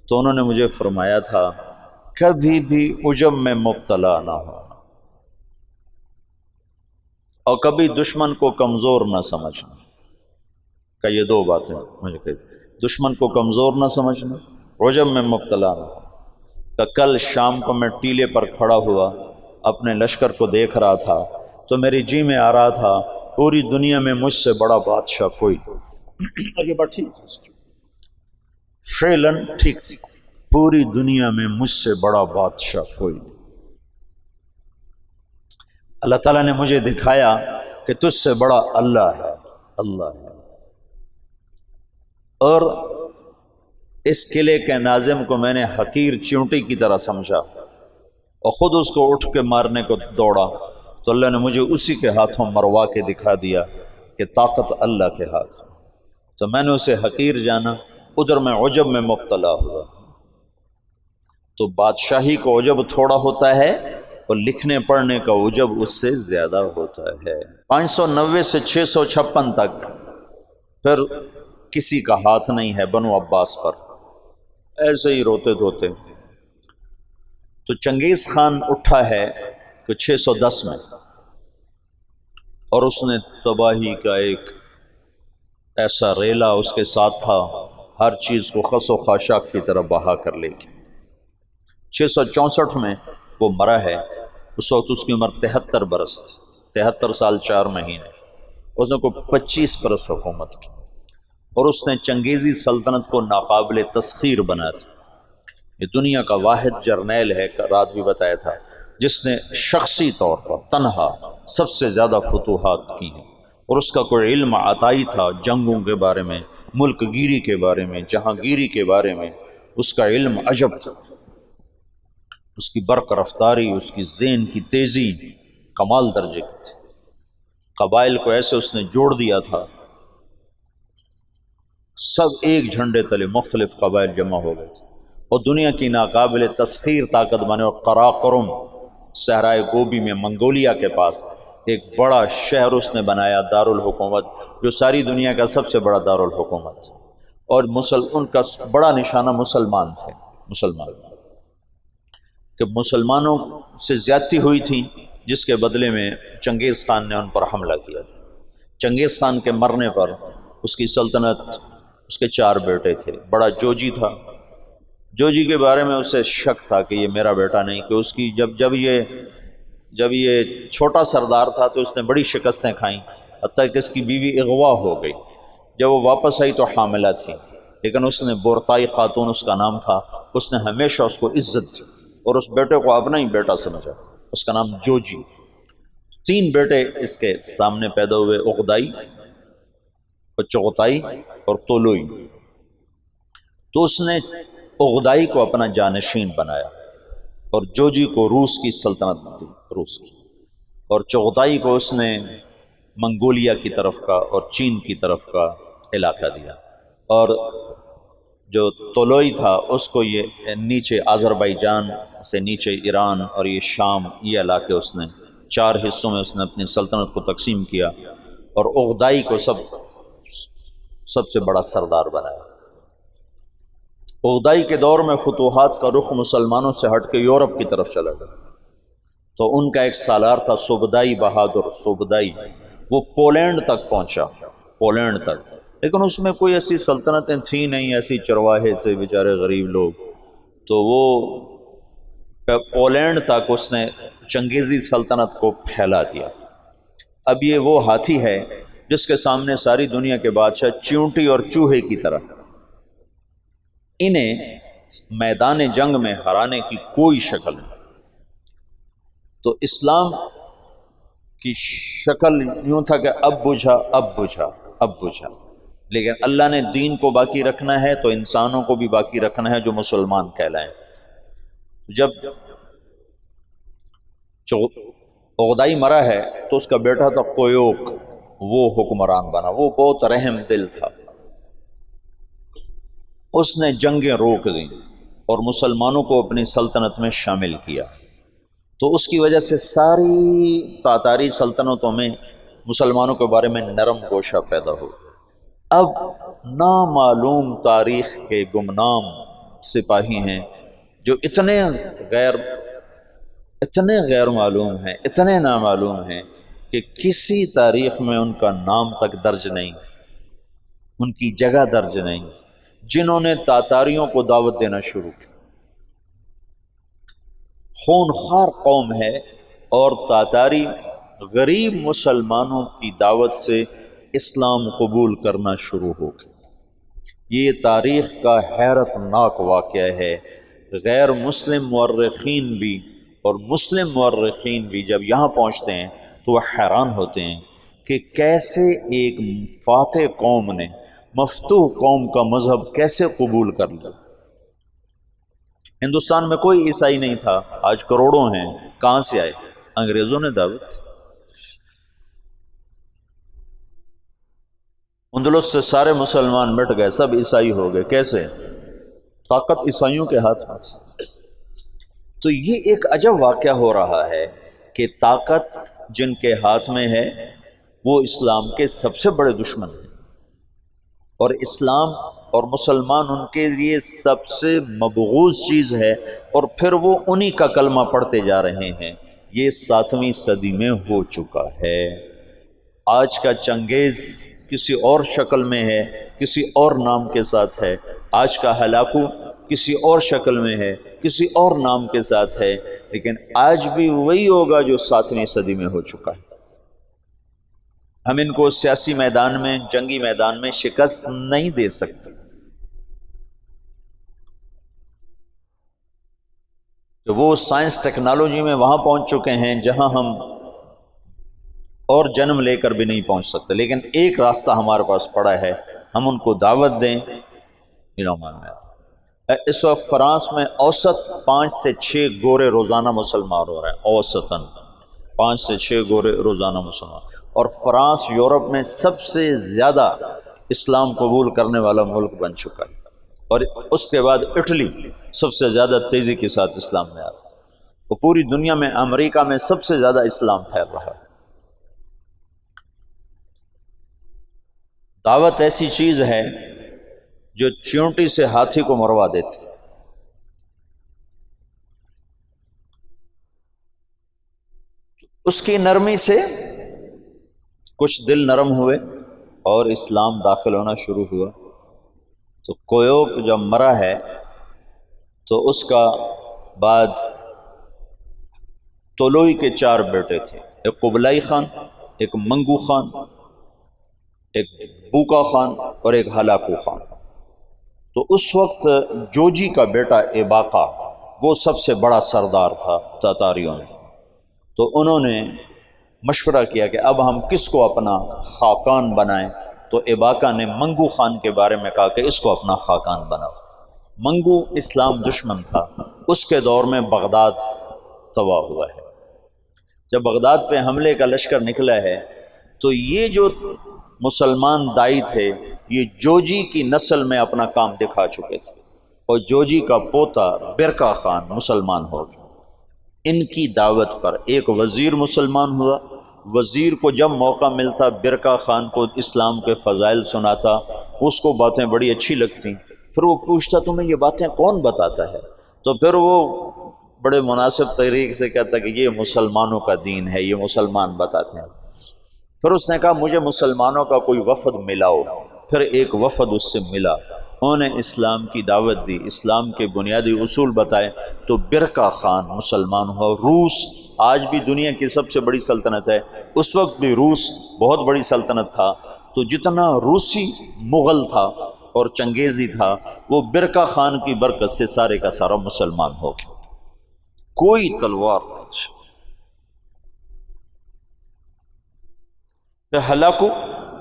تو انہوں نے مجھے فرمایا تھا کبھی بھی عجب میں مبتلا نہ ہو، اور کبھی دشمن کو کمزور نہ سمجھنا۔ کہ یہ 2 باتیں مجھے کہی، دشمن کو کمزور نہ سمجھنا، عجب میں مبتلا نہ ہو۔ کہ کل شام کو میں ٹیلے پر کھڑا ہوا، اپنے لشکر کو دیکھ رہا تھا، تو میری جی میں آ رہا تھا پوری دنیا میں مجھ سے بڑا بادشاہ کوئی اور یہ بات ٹھیک تھی، فعلاً ٹھیک تھی، پوری دنیا میں مجھ سے بڑا بادشاہ کوئی۔ اللہ تعالیٰ نے مجھے دکھایا کہ تجھ سے بڑا اللہ ہے، اللہ ہے۔ اور اس قلعے کے ناظم کو میں نے حقیر چیونٹی کی طرح سمجھا، اور خود اس کو اٹھ کے مارنے کو دوڑا، تو اللہ نے مجھے اسی کے ہاتھوں مروا کے دکھا دیا کہ طاقت اللہ کے ہاتھ، تو میں نے اسے حقیر جانا، ادھر میں عجب میں مبتلا ہوا۔ تو بادشاہی کا عجب تھوڑا ہوتا ہے اور لکھنے پڑھنے کا عجب اس سے زیادہ ہوتا ہے۔ 590 سے 656 تک پھر کسی کا ہاتھ نہیں ہے بنو عباس پر، ایسے ہی روتے دھوتے۔ تو چنگیز خان اٹھا ہے کہ 610 میں، اور اس نے تباہی کا ایک ایسا ریلا اس کے ساتھ تھا، ہر چیز کو خس و خاشاک کی طرح بہا کر لے گی۔ 664 میں وہ مرا ہے، اس وقت اس کی عمر 73 برس تھی، 73 سال 4 مہینے۔ اس نے کوئی 25 برس حکومت کی، اور اس نے چنگیزی سلطنت کو ناقابل تسخیر بنا دیا۔ یہ دنیا کا واحد جرنیل ہے، رات بھی بتایا تھا، جس نے شخصی طور پر تنہا سب سے زیادہ فتوحات کی ہیں، اور اس کا کوئی علم عطائی تھا جنگوں کے بارے میں، ملک گیری کے بارے میں، جہاں گیری کے بارے میں، اس کا علم عجب تھا، اس کی برق رفتاری، اس کی ذہن کی تیزی کمال درجے کی تھی۔ قبائل کو ایسے اس نے جوڑ دیا تھا، سب ایک جھنڈے تلے مختلف قبائل جمع ہو گئے تھے، اور دنیا کی ناقابل تسخیر طاقت بنے۔ اور قراقرم صحرائے گوبی میں منگولیا کے پاس ایک بڑا شہر اس نے بنایا، دارالحکومت، جو ساری دنیا کا سب سے بڑا دارالحکومت، اور ان کا بڑا نشانہ مسلمان تھے، مسلمان، کہ مسلمانوں سے زیادتی ہوئی تھی، جس کے بدلے میں چنگیز خان نے ان پر حملہ کیا تھا۔ چنگیز خان کے مرنے پر اس کی سلطنت، اس کے 4 بیٹے تھے، بڑا جوجی تھا، جوجی کے بارے میں اسے شک تھا کہ یہ میرا بیٹا نہیں، کہ اس کی جب یہ چھوٹا سردار تھا تو اس نے بڑی شکستیں کھائیں، حتیٰ کہ اس کی بیوی اغوا ہو گئی، جب وہ واپس آئی تو حاملہ تھی، لیکن اس نے بورتائی خاتون اس کا نام تھا، اس نے ہمیشہ اس کو عزت دی اور اس بیٹے کو اپنا ہی بیٹا سمجھا، اس کا نام جوجی۔ 3 بیٹے اس کے سامنے پیدا ہوئے، عقدائی اور چغتائی اور طولوئی۔ تو اس نے عقدائی کو اپنا جانشین بنایا، اور جوجی کو روس کی سلطنت دی، روس کی، اور چغتائی کو اس نے منگولیا کی طرف کا اور چین کی طرف کا علاقہ دیا، اور جو طولوئی تھا اس کو یہ نیچے آذربائیجان سے نیچے ایران اور یہ شام، یہ علاقے اس نے 4 حصوں میں اس نے اپنی سلطنت کو تقسیم کیا، اور عقدائی کو سب سے بڑا سردار بنایا۔ عقدائی کے دور میں فتوحات کا رخ مسلمانوں سے ہٹ کے یورپ کی طرف چلا گیا، تو ان کا ایک سالار تھا سبدائی بہادر، سبدائی، وہ پولینڈ تک پہنچا، پولینڈ تک، لیکن اس میں کوئی ایسی سلطنتیں تھیں نہیں، ایسی چرواہے سے بیچارے غریب لوگ، تو وہ پولینڈ تک اس نے چنگیزی سلطنت کو پھیلا دیا۔ اب یہ وہ ہاتھی ہے جس کے سامنے ساری دنیا کے بادشاہ چیونٹی اور چوہے کی طرح، انہیں میدان جنگ میں ہرانے کی کوئی شکل نہیں۔ تو اسلام کی شکل یوں تھا کہ اب بجھا، اب بجھا، اب بجھا، لیکن اللہ نے دین کو باقی رکھنا ہے تو انسانوں کو بھی باقی رکھنا ہے جو مسلمان کہلائیں۔ جب عقدائی مرا ہے تو اس کا بیٹا تھا قیوق، وہ حکمران بنا، وہ بہت رحم دل تھا، اس نے جنگیں روک دیں اور مسلمانوں کو اپنی سلطنت میں شامل کیا، تو اس کی وجہ سے ساری تاتاری سلطنتوں میں مسلمانوں کے بارے میں نرم گوشہ پیدا ہو۔ اب نامعلوم تاریخ کے گمنام سپاہی ہیں جو اتنے غیر معلوم ہیں، اتنے نامعلوم ہیں کہ کسی تاریخ میں ان کا نام تک درج نہیں، ان کی جگہ درج نہیں، جنہوں نے تاتاریوں کو دعوت دینا شروع کی۔ خونخوار قوم ہے، اور تاتاری غریب مسلمانوں کی دعوت سے اسلام قبول کرنا شروع ہو گئے۔ یہ تاریخ کا حیرت ناک واقعہ ہے۔ غیر مسلم مورخین بھی اور مسلم مورخین بھی جب یہاں پہنچتے ہیں تو وہ حیران ہوتے ہیں کہ کیسے ایک فاتح قوم نے مفتوح قوم کا مذہب کیسے قبول کر لیا۔ ہندوستان میں کوئی عیسائی نہیں تھا، آج کروڑوں ہیں، کہاں سے آئے؟ انگریزوں نے دعوت۔ اندلس سے سارے مسلمان مٹ گئے، سب عیسائی ہو گئے، کیسے؟ طاقت عیسائیوں کے ہاتھ میں تھی۔ تو یہ ایک عجب واقعہ ہو رہا ہے کہ طاقت جن کے ہاتھ میں ہے وہ اسلام کے سب سے بڑے دشمن ہیں، اور اسلام اور مسلمان ان کے لیے سب سے مبغوض چیز ہے، اور پھر وہ انہی کا کلمہ پڑھتے جا رہے ہیں۔ یہ 7ویں صدی میں ہو چکا ہے۔ آج کا چنگیز کسی اور شکل میں ہے، کسی اور نام کے ساتھ ہے، آج کا ہلاکو کسی اور شکل میں ہے، کسی اور نام کے ساتھ ہے، لیکن آج بھی وہی ہوگا جو 7ویں صدی میں ہو چکا ہے۔ ہم ان کو سیاسی میدان میں، جنگی میدان میں شکست نہیں دے سکتے۔ تو وہ سائنس ٹیکنالوجی میں وہاں پہنچ چکے ہیں جہاں ہم اور جنم لے کر بھی نہیں پہنچ سکتے، لیکن ایک راستہ ہمارے پاس پڑا ہے، ہم ان کو دعوت دیں۔ اس وقت فرانس میں اوسط 5 سے 6 گورے روزانہ مسلمان ہو رہے ہیں، اوسطاً 5 سے 6 گورے روزانہ مسلمان، اور فرانس یورپ میں سب سے زیادہ اسلام قبول کرنے والا ملک بن چکا ہے، اور اس کے بعد اٹلی سب سے زیادہ تیزی کے ساتھ اسلام میں آ رہا ہے، وہ پوری دنیا میں امریکہ میں سب سے زیادہ اسلام پھیل رہا ہے۔ دعوت ایسی چیز ہے جو چیونٹی سے ہاتھی کو مروا دیتی۔ اس کی نرمی سے کچھ دل نرم ہوئے اور اسلام داخل ہونا شروع ہوا۔ تو کویوک جب مرا ہے تو اس کا بعد طولوئی کے 4 بیٹے تھے، ایک قبلائی خان، ایک منگو خان، ایک بوکا خان اور ایک ہلاکو خان۔ تو اس وقت جوجی کا بیٹا ایباقا وہ سب سے بڑا سردار تھا تاتاریوں میں، تو انہوں نے مشورہ کیا کہ اب ہم کس کو اپنا خاقان بنائیں، تو ایباقا نے منگو خان کے بارے میں کہا کہ اس کو اپنا خاقان بناؤ۔ منگو اسلام دشمن تھا، اس کے دور میں بغداد تباہ ہوا ہے۔ جب بغداد پہ حملے کا لشکر نکلا ہے تو یہ جو مسلمان دائی تھے یہ جوجی کی نسل میں اپنا کام دکھا چکے تھے، اور جوجی کا پوتا برکا خان مسلمان ہو گیا۔ ان کی دعوت پر ایک وزیر مسلمان ہوا، وزیر کو جب موقع ملتا برکا خان کو اسلام کے فضائل سناتا، اس کو باتیں بڑی اچھی لگتی، پھر وہ پوچھتا تمہیں یہ باتیں کون بتاتا ہے، تو پھر وہ بڑے مناسب طریقے سے کہتا کہ یہ مسلمانوں کا دین ہے، یہ مسلمان بتاتے ہیں۔ پھر اس نے کہا مجھے مسلمانوں کا کوئی وفد ملاؤ، پھر ایک وفد اس سے ملا، انہوں نے اسلام کی دعوت دی، اسلام کے بنیادی اصول بتائے، تو برکا خان مسلمان ہوا۔ روس آج بھی دنیا کی سب سے بڑی سلطنت ہے، اس وقت بھی روس بہت بڑی سلطنت تھا، تو جتنا روسی مغل تھا اور چنگیزی تھا وہ برکا خان کی برکت سے سارے کا سارا مسلمان ہو گیا، کوئی تلوار نہیں۔ ہلاکو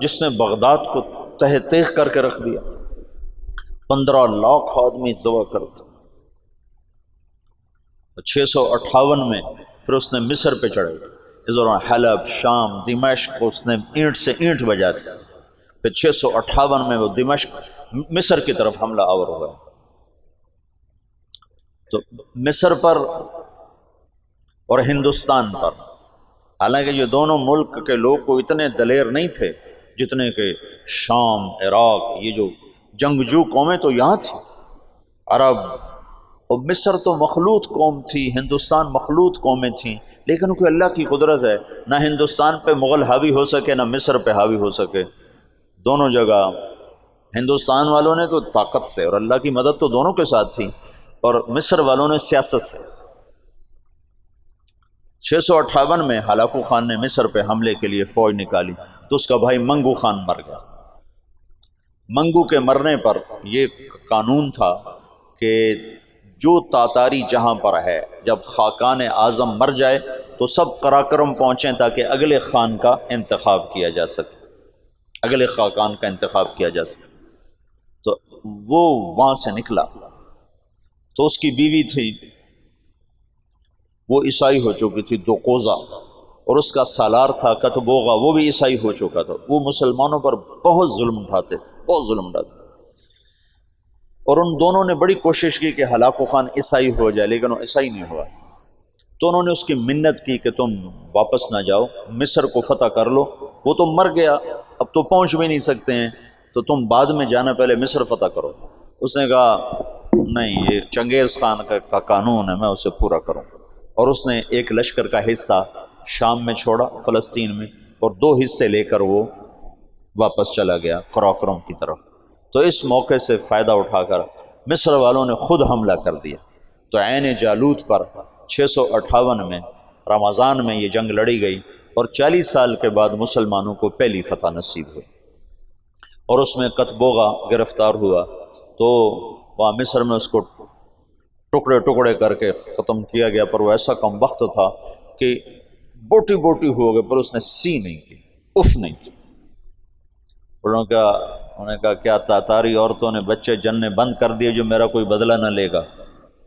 جس نے بغداد کو تہ تیغ کر کے رکھ دیا، 15 لاکھ آدمی ذبح کرتا، 658 میں پھر اس نے مصر پہ چڑھے، اس دوران حلب، شام، دمشق اس نے اینٹ سے اینٹ بجا دیا، پھر 658 میں وہ دمشق مصر کی طرف حملہ آور ہوا۔ تو مصر پر اور ہندوستان پر، حالانکہ یہ دونوں ملک کے لوگ کو اتنے دلیر نہیں تھے جتنے کہ شام، عراق، یہ جو جنگجو قومیں تو یہاں تھی، عرب، اور مصر تو مخلوط قوم تھی، ہندوستان مخلوط قومیں تھیں، لیکن کوئی اللہ کی قدرت ہے، نہ ہندوستان پہ مغل حاوی ہو سکے نہ مصر پہ حاوی ہو سکے، دونوں جگہ ہندوستان والوں نے تو طاقت سے، اور اللہ کی مدد تو دونوں کے ساتھ تھی، اور مصر والوں نے سیاست سے۔ 658 میں ہلاکو خان نے مصر پہ حملے کے لیے فوج نکالی تو اس کا بھائی منگو خان مر گیا۔ منگو کے مرنے پر یہ قانون تھا کہ جو تاتاری جہاں پر ہے، جب خاقان اعظم مر جائے تو سب قراقرم پہنچیں تاکہ اگلے خان کا انتخاب کیا جا سکے، اگلے خاقان کا انتخاب کیا جا سکے۔ تو وہ وہاں سے نکلا، تو اس کی بیوی تھی وہ عیسائی ہو چکی تھی دوقوزہ، اور اس کا سالار تھا کتبوغا، وہ بھی عیسائی ہو چکا تھا، وہ مسلمانوں پر بہت ظلم اٹھاتے تھے، بہت ظلم اٹھاتے تھے۔ اور ان دونوں نے بڑی کوشش کی کہ ہلاکو خان عیسائی ہو جائے، لیکن وہ عیسائی نہیں ہوا۔ تو انہوں نے اس کی منت کی کہ تم واپس نہ جاؤ، مصر کو فتح کر لو، وہ تو مر گیا، اب تو پہنچ بھی نہیں سکتے ہیں، تو تم بعد میں جانا، پہلے مصر فتح کرو۔ اس نے کہا نہیں، یہ چنگیز خان کا قانون ہے، میں اسے پورا کروں۔ اور اس نے ایک لشکر کا حصہ شام میں چھوڑا، فلسطین میں، اور 2 حصے لے کر وہ واپس چلا گیا قراقرم کی طرف۔ تو اس موقع سے فائدہ اٹھا کر مصر والوں نے خود حملہ کر دیا۔ تو عین جالوت پر 658 میں رمضان میں یہ جنگ لڑی گئی، اور 40 سال کے بعد مسلمانوں کو پہلی فتح نصیب ہوئی۔ اور اس میں کتبوغا گرفتار ہوا، تو وہاں مصر میں اس کو ٹکڑے ٹکڑے کر کے ختم کیا گیا، پر وہ ایسا کم وقت تھا کہ بوٹی بوٹی ہو گئے، پر اس نے سی نہیں کی، اف نہیں کی۔ انہوں نے کہا کیا تاتاری عورتوں نے بچے جننے بند کر دیے جو میرا کوئی بدلہ نہ لے گا؟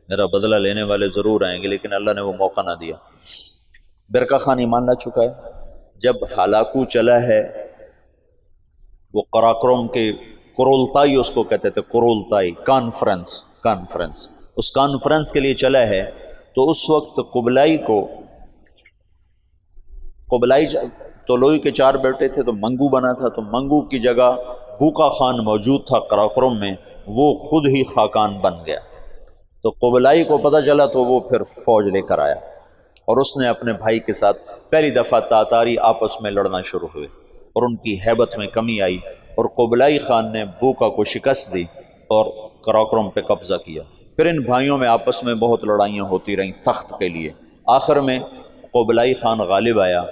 میرا بدلہ لینے والے ضرور آئیں گے، لیکن اللہ نے وہ موقع نہ دیا۔ برقع خان ایمان لا چکا ہے۔ جب ہلاکو چلا ہے، وہ قراقرم کے قرولتائی اس کو کہتے تھے، قرولتائی کانفرنس، اس کانفرنس کے لیے چلا ہے، تو اس وقت قبلائی طلوئی کے 4 بیٹے تھے، تو منگو بنا تھا، تو منگو کی جگہ بوقا خان موجود تھا قراقرم میں، وہ خود ہی خاقان بن گیا۔ تو قبلائی کو پتہ چلا، تو وہ پھر فوج لے کر آیا، اور اس نے اپنے بھائی کے ساتھ پہلی دفعہ تاتاری آپس میں لڑنا شروع ہوئے، اور ان کی ہیبت میں کمی آئی، اور قبلائی خان نے بوقا کو شکست دی اور قراقرم پہ قبضہ کیا۔ پھر ان بھائیوں میں آپس میں بہت لڑائیاں ہوتی رہیں تخت کے لیے۔ آخر میں قبلائی خان غالب آیا،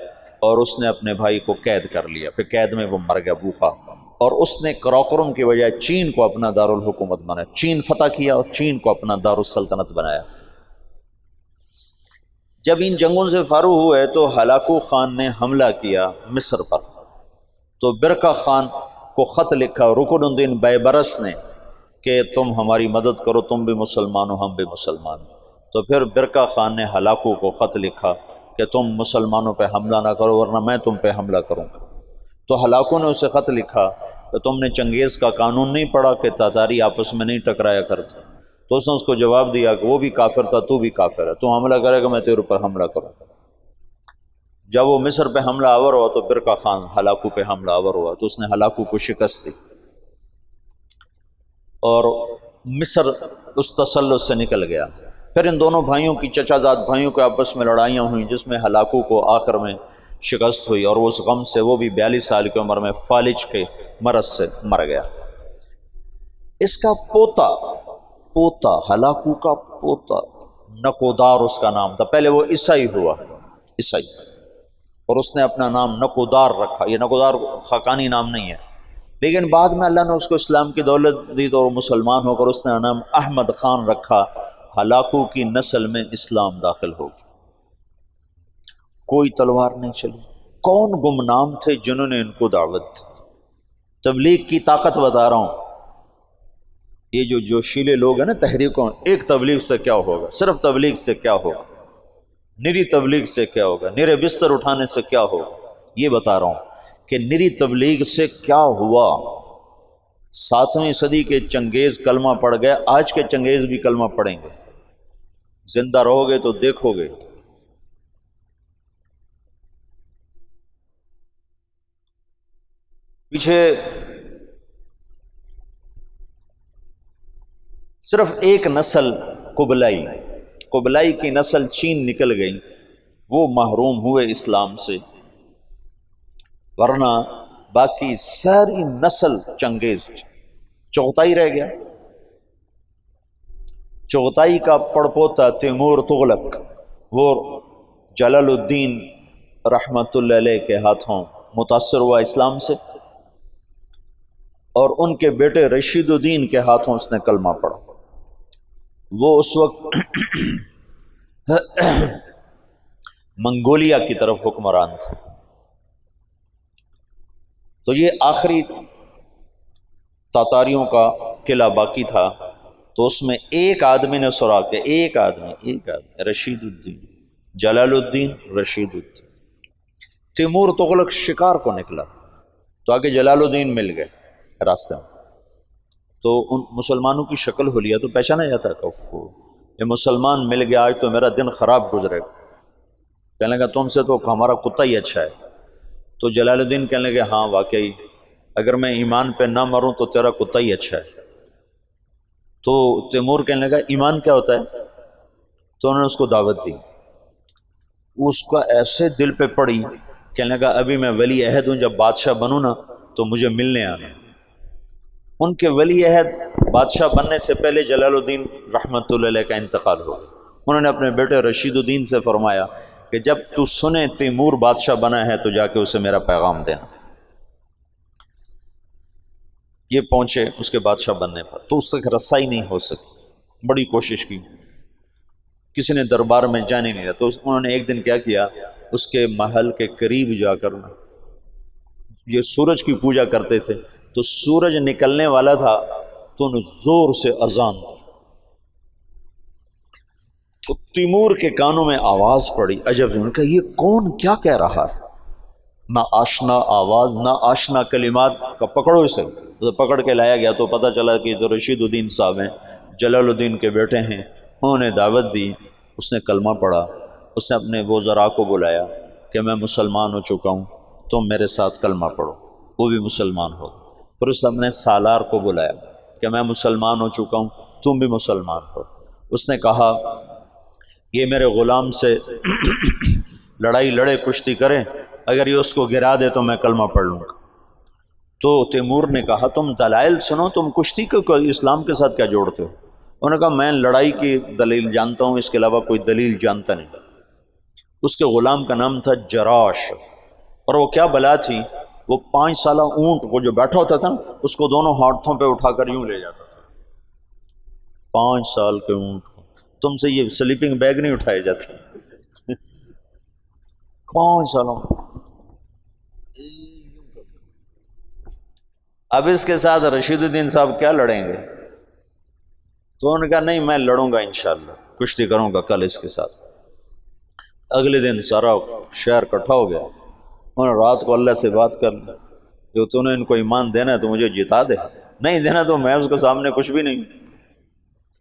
اور اس نے اپنے بھائی کو قید کر لیا، پھر قید میں وہ مر گیا بوقا، اور اس نے قراقرم کی بجائے چین کو اپنا دارالحکومت بنایا، چین فتح کیا اور چین کو اپنا دارالسلطنت بنایا۔ جب ان جنگوں سے فارغ ہوئے تو ہلاکو خان نے حملہ کیا مصر پر، تو برقع خان کو خط لکھا رکن الدین بیبرس نے کہ تم ہماری مدد کرو، تم بھی مسلمان ہو، ہم بھی مسلمان ہو۔ تو پھر برقع خان نے ہلاکو کو خط لکھا کہ تم مسلمانوں پہ حملہ نہ کرو، ورنہ میں تم پہ حملہ کروں گا۔ تو ہلاکو نے اسے خط لکھا کہ تم نے چنگیز کا قانون نہیں پڑھا کہ تاتاری آپس میں نہیں ٹکرایا کرتے؟ تو اس نے اس کو جواب دیا کہ وہ بھی کافر تھا، تو بھی کافر ہے، تو حملہ کرے گا میں تیرے اوپر حملہ کروں۔ جب وہ مصر پہ حملہ آور ہوا تو برقع خان ہلاکو پہ حملہ آور ہوا، تو اس نے ہلاکو کو شکست دی، اور مصر اس تسلط سے نکل گیا۔ پھر ان دونوں بھائیوں کی، چچا زاد بھائیوں کے آپس میں لڑائیاں ہوئیں، جس میں ہلاکو کو آخر میں شکست ہوئی، اور اس غم سے وہ بھی 42 سال کی عمر میں فالج کے مرض سے مر گیا۔ اس کا پوتا ہلاکو کا پوتا نکودار اس کا نام تھا، پہلے وہ عیسائی ہوا، عیسائی، اور اس نے اپنا نام نکودار رکھا۔ یہ نکودار خاقانی نام نہیں ہے، لیکن بعد میں اللہ نے اس کو اسلام کی دولت دی تو وہ مسلمان ہو کر اس نے نام احمد خان رکھا۔ ہلاکو کی نسل میں اسلام داخل ہو گیا، کوئی تلوار نہیں چلی۔ کون گمنام تھے جنہوں نے ان کو دعوت دی؟ تبلیغ کی طاقت بتا رہا ہوں۔ یہ جو جوشیلے لوگ ہیں نا تحریکوں، ایک تبلیغ سے کیا ہوگا، صرف تبلیغ سے کیا ہوگا، نری تبلیغ سے کیا ہوگا، نرے بستر اٹھانے سے کیا ہوگا، یہ بتا رہا ہوں کہ نری تبلیغ سے کیا ہوا۔ 7ویں صدی کے چنگیز کلمہ پڑھ گئے، آج کے چنگیز بھی کلمہ پڑھیں گے، زندہ رہو گے تو دیکھو گے۔ پیچھے صرف ایک نسل قبلائی کی نسل چین نکل گئی، وہ محروم ہوئے اسلام سے، ورنہ باقی ساری نسل چنگیز چغتائی رہ گیا۔ چغتائی کا پڑپوتا تیمور تغلق، وہ جلال الدین رحمت اللہ علیہ کے ہاتھوں متاثر ہوا اسلام سے، اور ان کے بیٹے رشید الدین کے ہاتھوں اس نے کلمہ پڑھا۔ وہ اس وقت منگولیا کی طرف حکمران تھے۔ تو یہ آخری تاتاریوں کا قلعہ باقی تھا، تو اس میں ایک آدمی نے سراغ کیا، ایک آدمی رشید الدین، جلال الدین رشید الدین۔ تیمور تغلق شکار کو نکلا، تو آگے جلال الدین مل گئے راستے میں، تو ان مسلمانوں کی شکل ہو لیا تو پہچانا جاتا کہ یہ مسلمان مل گیا، آج تو میرا دن خراب گزرے گا۔ کہنے لگا تم سے تو ہمارا کتا ہی اچھا ہے۔ تو جلال الدین کہنے لگے ہاں واقعی اگر میں ایمان پہ نہ مروں تو تیرا کتا ہی اچھا ہے۔ تو تیمور کہنے لگا ایمان کیا ہوتا ہے؟ تو انہوں نے اس کو دعوت دی، اس کا ایسے دل پہ پڑی، کہنے لگا ابھی میں ولی عہد ہوں، جب بادشاہ بنوں نا تو مجھے ملنے آنا۔ ان کے ولی عہد بادشاہ بننے سے پہلے جلال الدین رحمۃ اللہ علیہ کا انتقال ہو گیا۔ انہوں نے اپنے بیٹے رشید الدین سے فرمایا کہ جب تو سنے تیمور بادشاہ بنا ہے تو جا کے اسے میرا پیغام دینا۔ یہ پہنچے اس کے بادشاہ بننے پر، تو اس تک رسائی نہیں ہو سکی، بڑی کوشش کی، کسی نے دربار میں جانے نہیں دیا۔ تو انہوں نے ایک دن کیا کیا، اس کے محل کے قریب جا کر، یہ سورج کی پوجا کرتے تھے، تو سورج نکلنے والا تھا تو انہوں زور سے اذان دی، تو تیمور کے کانوں میں آواز پڑی، عجب، ان کا یہ کون کیا کہہ رہا ہے، نہ آشنا آواز نہ آشنا کلمات کا، پکڑو اسے۔ تو پکڑ کے لایا گیا تو پتہ چلا کہ جو رشید الدین صاحب ہیں، جلال الدین کے بیٹے ہیں، انہوں نے دعوت دی، اس نے کلمہ پڑھا، اس نے اپنے وزراء کو بلایا کہ میں مسلمان ہو چکا ہوں، تم میرے ساتھ کلمہ پڑھو، وہ بھی مسلمان ہو۔ پھر اس نے اپنے سالار کو بلایا کہ میں مسلمان ہو چکا ہوں، تم بھی مسلمان ہو۔ اس نے کہا یہ میرے غلام سے لڑائی لڑے، کشتی کرے، اگر یہ اس کو گرا دے تو میں کلمہ پڑھ لوں گا۔ تو تیمور نے کہا تم دلائل سنو، تم کشتی کو اسلام کے ساتھ کیا جوڑتے ہو؟ انہوں نے کہا میں لڑائی کی دلیل جانتا ہوں، اس کے علاوہ کوئی دلیل جانتا نہیں۔ اس کے غلام کا نام تھا جراش، اور وہ کیا بلا تھی، وہ 5 سالہ اونٹ کو جو بیٹھا ہوتا تھا اس کو دونوں ہاتھوں پہ اٹھا کر یوں لے جاتا تھا۔ 5 سال کے اونٹ کو، تم سے یہ سلیپنگ بیگ نہیں اٹھائے جاتے 5 سالوں۔ اب اس کے ساتھ رشید الدین صاحب کیا لڑیں گے؟ تو انہوں نے کہا نہیں میں لڑوں گا انشاءاللہ، کشتی کروں گا کل اس کے ساتھ۔ اگلے دن سارا شہر اکٹھا ہو گیا، انہوں نے رات کو اللہ سے بات کر لی، جو تو نے ان کو ایمان دینا ہے تو مجھے جتا دے، نہیں دینا تو میں اس کے سامنے کچھ بھی نہیں۔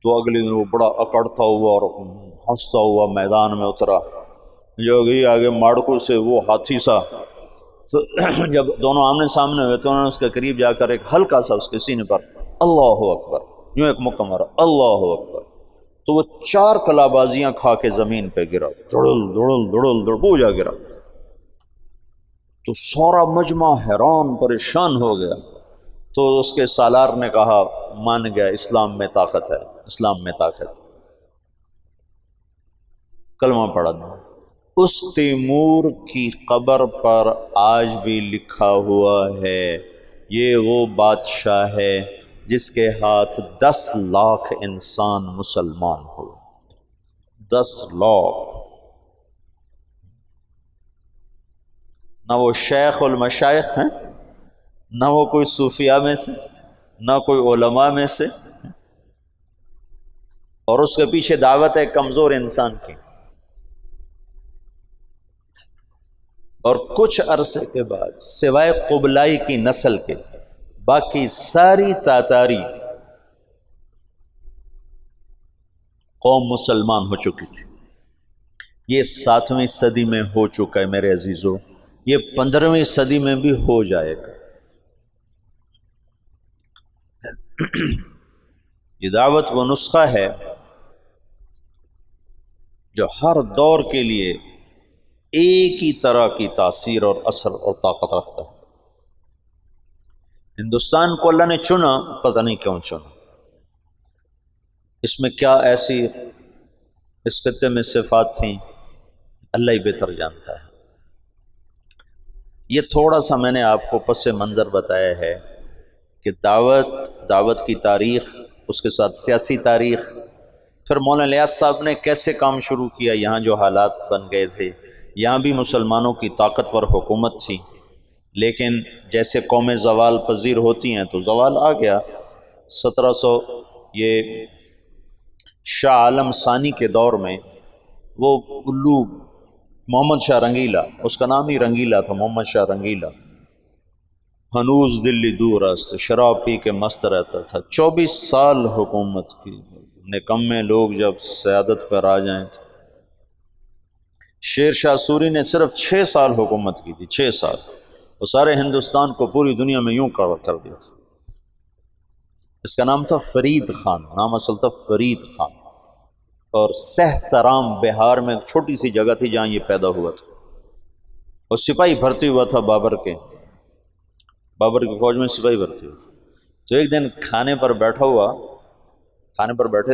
تو اگلے دن وہ بڑا اکڑتا ہوا اور ہنستا ہوا میدان میں اترا، جو گئی آگے ماڑکو سے وہ ہاتھی سا، تو جب دونوں آمنے سامنے ہوئے تو انہوں نے اس کے قریب جا کر ایک ہلکا سا اس کے سینے پر اللہ اکبر یوں ایک مکہ مارا، اللہ اکبر، تو وہ 4 کلابازیاں کھا کے زمین پہ گرا، دڑل دڑل دڑل دڑ بوجھا گرا۔ تو سارا مجمع حیران پریشان ہو گیا۔ تو اس کے سالار نے کہا مان گیا، اسلام میں طاقت ہے، اسلام میں طاقت ہے، کلمہ پڑھا دیں۔ اس تیمور کی قبر پر آج بھی لکھا ہوا ہے یہ وہ بادشاہ ہے جس کے ہاتھ 10 لاکھ انسان مسلمان ہوئے، 10 لاکھ۔ نہ وہ شیخ المشائخ ہیں، نہ وہ کوئی صوفیاء میں سے، نہ کوئی علماء میں سے، اور اس کے پیچھے دعوت ہے کمزور انسان کی۔ اور کچھ عرصے کے بعد سوائے قبلائی کی نسل کے باقی ساری تاتاری قوم مسلمان ہو چکی تھی۔ یہ 7ویں صدی میں ہو چکا ہے میرے عزیزو، یہ 15ویں صدی میں بھی ہو جائے گا۔ یہ دعوت وہ نسخہ ہے جو ہر دور کے لیے ایک ہی طرح کی تاثیر اور اثر اور طاقت رکھتا ہے۔ ہندوستان کو اللہ نے چنا، پتہ نہیں کیوں چنا، اس میں کیا ایسی اس خطے میں صفات تھیں اللہ ہی بہتر جانتا ہے۔ یہ تھوڑا سا میں نے آپ کو پس منظر بتایا ہے کہ دعوت کی تاریخ، اس کے ساتھ سیاسی تاریخ، پھر مولانا الیاس صاحب نے کیسے کام شروع کیا، یہاں جو حالات بن گئے تھے، یہاں بھی مسلمانوں کی طاقتور حکومت تھی، لیکن جیسے قومیں زوال پذیر ہوتی ہیں تو زوال آ گیا۔ 1700 یہ شاہ عالم ثانی کے دور میں وہ الو محمد شاہ رنگیلا، اس کا نام ہی رنگیلا تھا، محمد شاہ رنگیلا، ہنوز دلی دور است، شراب پی کے مست رہتا تھا۔ 24 سال حکومت کی، نکمے لوگ جب سیادت پر آ جائیں تو شیر شاہ سوری نے صرف 6 سال حکومت کی تھی، 6 سال، وہ سارے ہندوستان کو پوری دنیا میں یوں کر دیا تھا۔ اس کا نام تھا فرید خان، نام اصل تھا فرید خان، اور سہسرام بہار میں ایک چھوٹی سی جگہ تھی جہاں یہ پیدا ہوا تھا، اور سپاہی بھرتی ہوا تھا بابر کی فوج میں سپاہی بھرتی ہوا تھا۔ تو ایک دن کھانے پر بیٹھے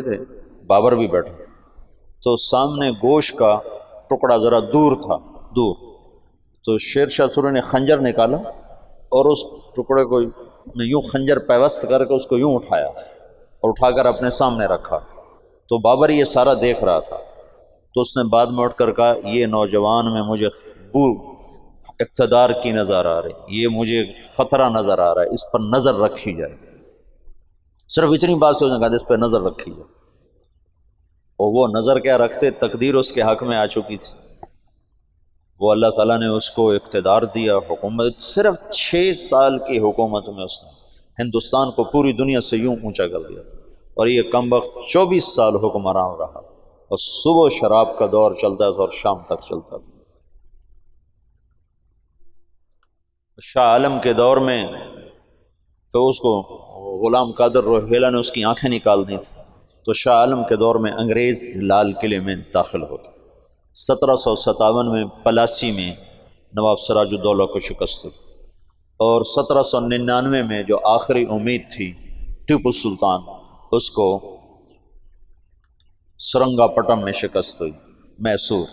تھے، بابر بھی بیٹھا تھا، تو سامنے گوشت کا ٹکڑا ذرا دور تھا، تو شیر شاہ سوری نے خنجر نکالا اور اس ٹکڑے کو یوں خنجر پیوست کر کے اس کو یوں اٹھایا اور اٹھا کر اپنے سامنے رکھا۔ تو بابر یہ سارا دیکھ رہا تھا، تو اس نے بعد میں اٹھ کر کہا یہ نوجوان میں مجھے اقتدار کی نظر آ رہی، یہ مجھے خطرہ نظر آ رہا ہے، اس پر نظر رکھی جائے۔ صرف اتنی بات سے اس نے کہا اس پہ نظر رکھی جائے، اور وہ نظر کیا رکھتے، تقدیر اس کے حق میں آ چکی تھی، وہ اللہ تعالیٰ نے اس کو اقتدار دیا، حکومت صرف 6 سال کی حکومت میں اس نے ہندوستان کو پوری دنیا سے یوں اونچا کر دیا، اور یہ کم وقت 24 سال حکمران رہا، اور صبح شراب کا دور چلتا تھا اور شام تک چلتا تھا۔ شاہ عالم کے دور میں تو اس کو غلام قادر روہیلا نے اس کی آنکھیں نکال دی تھی، تو شاہ عالم کے دور میں انگریز لال قلعے میں داخل ہو گئے۔ 1757 میں پلاسی میں نواب سراج الدولہ کو شکست ہوئی، اور 1799 میں جو آخری امید تھی ٹیپو سلطان، اس کو سرنگا پٹم میں شکست ہوئی، میسور۔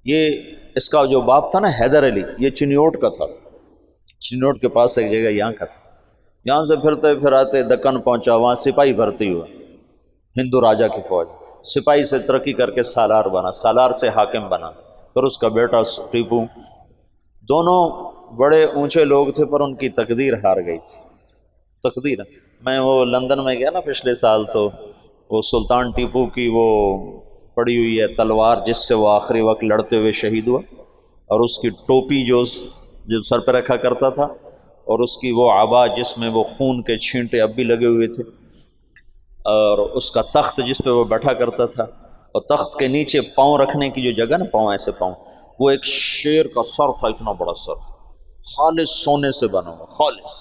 یہ اس کا جو باپ تھا نا حیدر علی، یہ چنیوٹ کا تھا، چنیوٹ کے پاس ایک جگہ یہاں کا تھا، یہاں سے پھرتے پھراتے دکن پہنچا، وہاں سپاہی بھرتی ہوا، ہندو راجہ کی فوج، سپاہی سے ترقی کر کے سالار بنا، سالار سے حاکم بنا، پھر اس کا بیٹا ٹیپو، دونوں بڑے اونچے لوگ تھے پر ان کی تقدیر ہار گئی تھی۔ تقدیر، میں وہ لندن میں گیا نا پچھلے سال، تو وہ سلطان ٹیپو کی وہ پڑی ہوئی ہے تلوار جس سے وہ آخری وقت لڑتے ہوئے شہید ہوا، اور اس کی ٹوپی جو سر پہ رکھا کرتا تھا، اور اس کی وہ عبا جس میں وہ خون کے چھینٹے اب بھی لگے ہوئے تھے، اور اس کا تخت جس پہ وہ بیٹھا کرتا تھا، اور تخت کے نیچے پاؤں رکھنے کی جو جگہ نا، پاؤں ایسے پاؤں، وہ ایک شیر کا سر تھا، اتنا بڑا سر، خالص سونے سے بنا ہوا، خالص،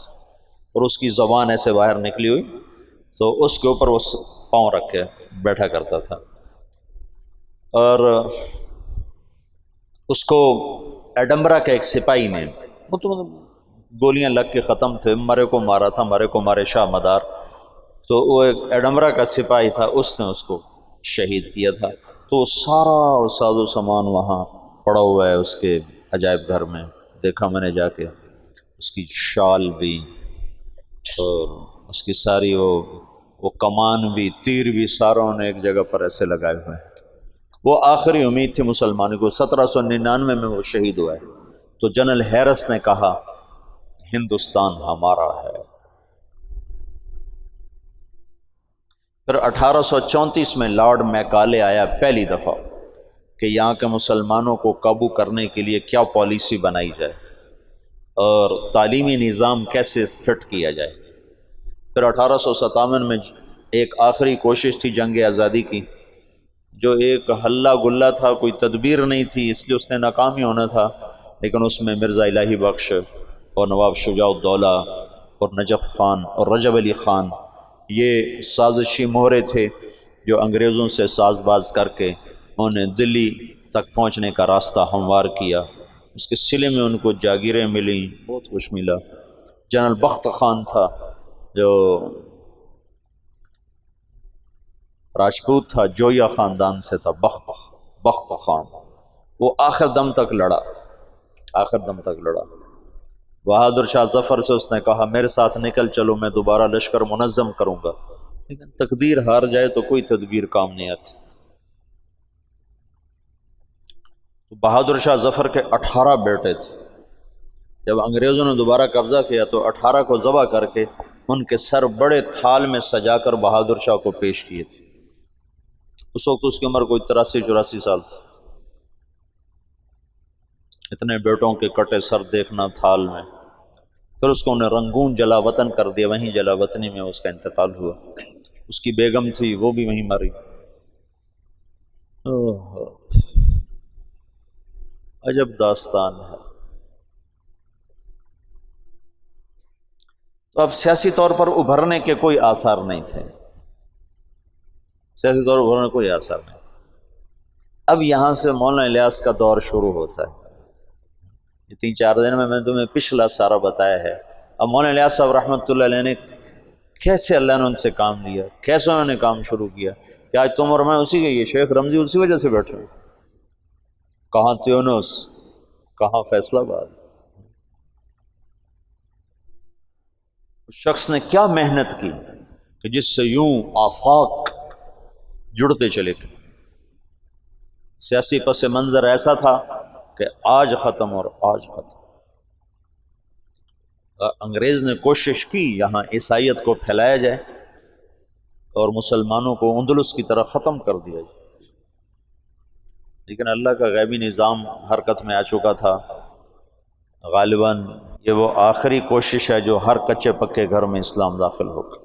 اور اس کی زبان ایسے باہر نکلی ہوئی، تو اس کے اوپر وہ پاؤں رکھ کے بیٹھا کرتا تھا، اور اس کو ایڈمبرا کا ایک سپاہی نے، وہ تو گولیاں لگ کے ختم تھے، مرے کو مارا تھا، مرے کو مارے شاہ مدار، تو وہ ایک ایڈمبرا کا سپاہی تھا، اس نے اس کو شہید کیا تھا۔ تو سارا ساز و سامان وہاں پڑا ہوا ہے اس کے عجائب گھر میں، دیکھا میں نے جا کے، اس کی شال بھی، اور اس کی ساری وہ کمان بھی، تیر بھی، ساروں نے ایک جگہ پر ایسے لگائے ہوئے ہیں۔ وہ آخری امید تھی مسلمانوں کو۔ 1799 میں وہ شہید ہوا ہے، تو جنرل ہیرس نے کہا ہندوستان ہمارا ہے۔ پھر 1834 میں لارڈ میکالے آیا پہلی دفعہ کہ یہاں کے مسلمانوں کو قابو کرنے کے لیے کیا پالیسی بنائی جائے اور تعلیمی نظام کیسے فٹ کیا جائے۔ پھر 1857 میں ایک آخری کوشش تھی جنگ آزادی کی، جو ایک ہلا گلا تھا، کوئی تدبیر نہیں تھی، اس لیے اس نے ناکامی ہونا تھا، لیکن اس میں مرزا الہی بخش اور نواب شجاع الدولہ اور نجف خان اور رجب علی خان، یہ سازشی مہرے تھے جو انگریزوں سے ساز باز کر کے انہیں دلی تک پہنچنے کا راستہ ہموار کیا۔ اس کے صلے میں ان کو جاگیریں ملیں، بہت کچھ ملا۔ جنرل بخت خان تھا جو راجپوت تھا، جویا خاندان سے تھا، بخت خان، وہ آخر دم تک لڑا، آخر دم تک لڑا۔ بہادر شاہ ظفر سے اس نے کہا میرے ساتھ نکل چلو، میں دوبارہ لشکر منظم کروں گا، لیکن تقدیر ہار جائے تو کوئی تدبیر کام نہیں آتی۔ بہادر شاہ ظفر کے 18 بیٹے تھے، جب انگریزوں نے دوبارہ قبضہ کیا تو 18 کو ذبح کر کے ان کے سر بڑے تھال میں سجا کر بہادر شاہ کو پیش کیے تھے۔ اس وقت اس کی عمر کوئی 83-84 سال تھی۔ اتنے بیٹوں کے کٹے سر دیکھنا تھال میں، پھر اس کو انہیں رنگون جلا وطن کر دیا، وہیں جلا وطنی میں اس کا انتقال ہوا۔ اس کی بیگم تھی وہ بھی وہیں مری۔ اوہ، عجب داستان ہے۔ تو اب سیاسی طور پر ابھرنے کے کوئی آثار نہیں تھے، سیاسی طور پر ابھرنے کے کوئی آثار نہیں تھے۔ اب یہاں سے مولانا الیاس کا دور شروع ہوتا ہے۔ یہ 3-4 دن میں نے تمہیں پچھلا سارا بتایا ہے۔ اب مولانا الیاس صاحب رحمۃ اللہ علیہ نے کیسے اللہ نے ان سے کام لیا، کیسے انہوں نے کام شروع کیا کہ آج تم اور میں اسی کے، یہ شیخ رمزی اسی وجہ سے بیٹھے ہیں۔ کہاں تیونس، کہاں فیصل آباد۔ اس شخص نے کیا محنت کی کہ جس سے یوں آفاق جڑتے چلے گئے۔ سیاسی پس منظر ایسا تھا کہ آج ختم اور آج ختم۔ انگریز نے کوشش کی یہاں عیسائیت کو پھیلایا جائے اور مسلمانوں کو اندلس کی طرح ختم کر دیا جائے، لیکن اللہ کا غیبی نظام حرکت میں آ چکا تھا۔ غالباً یہ وہ آخری کوشش ہے جو ہر کچے پکے گھر میں اسلام داخل ہوگا۔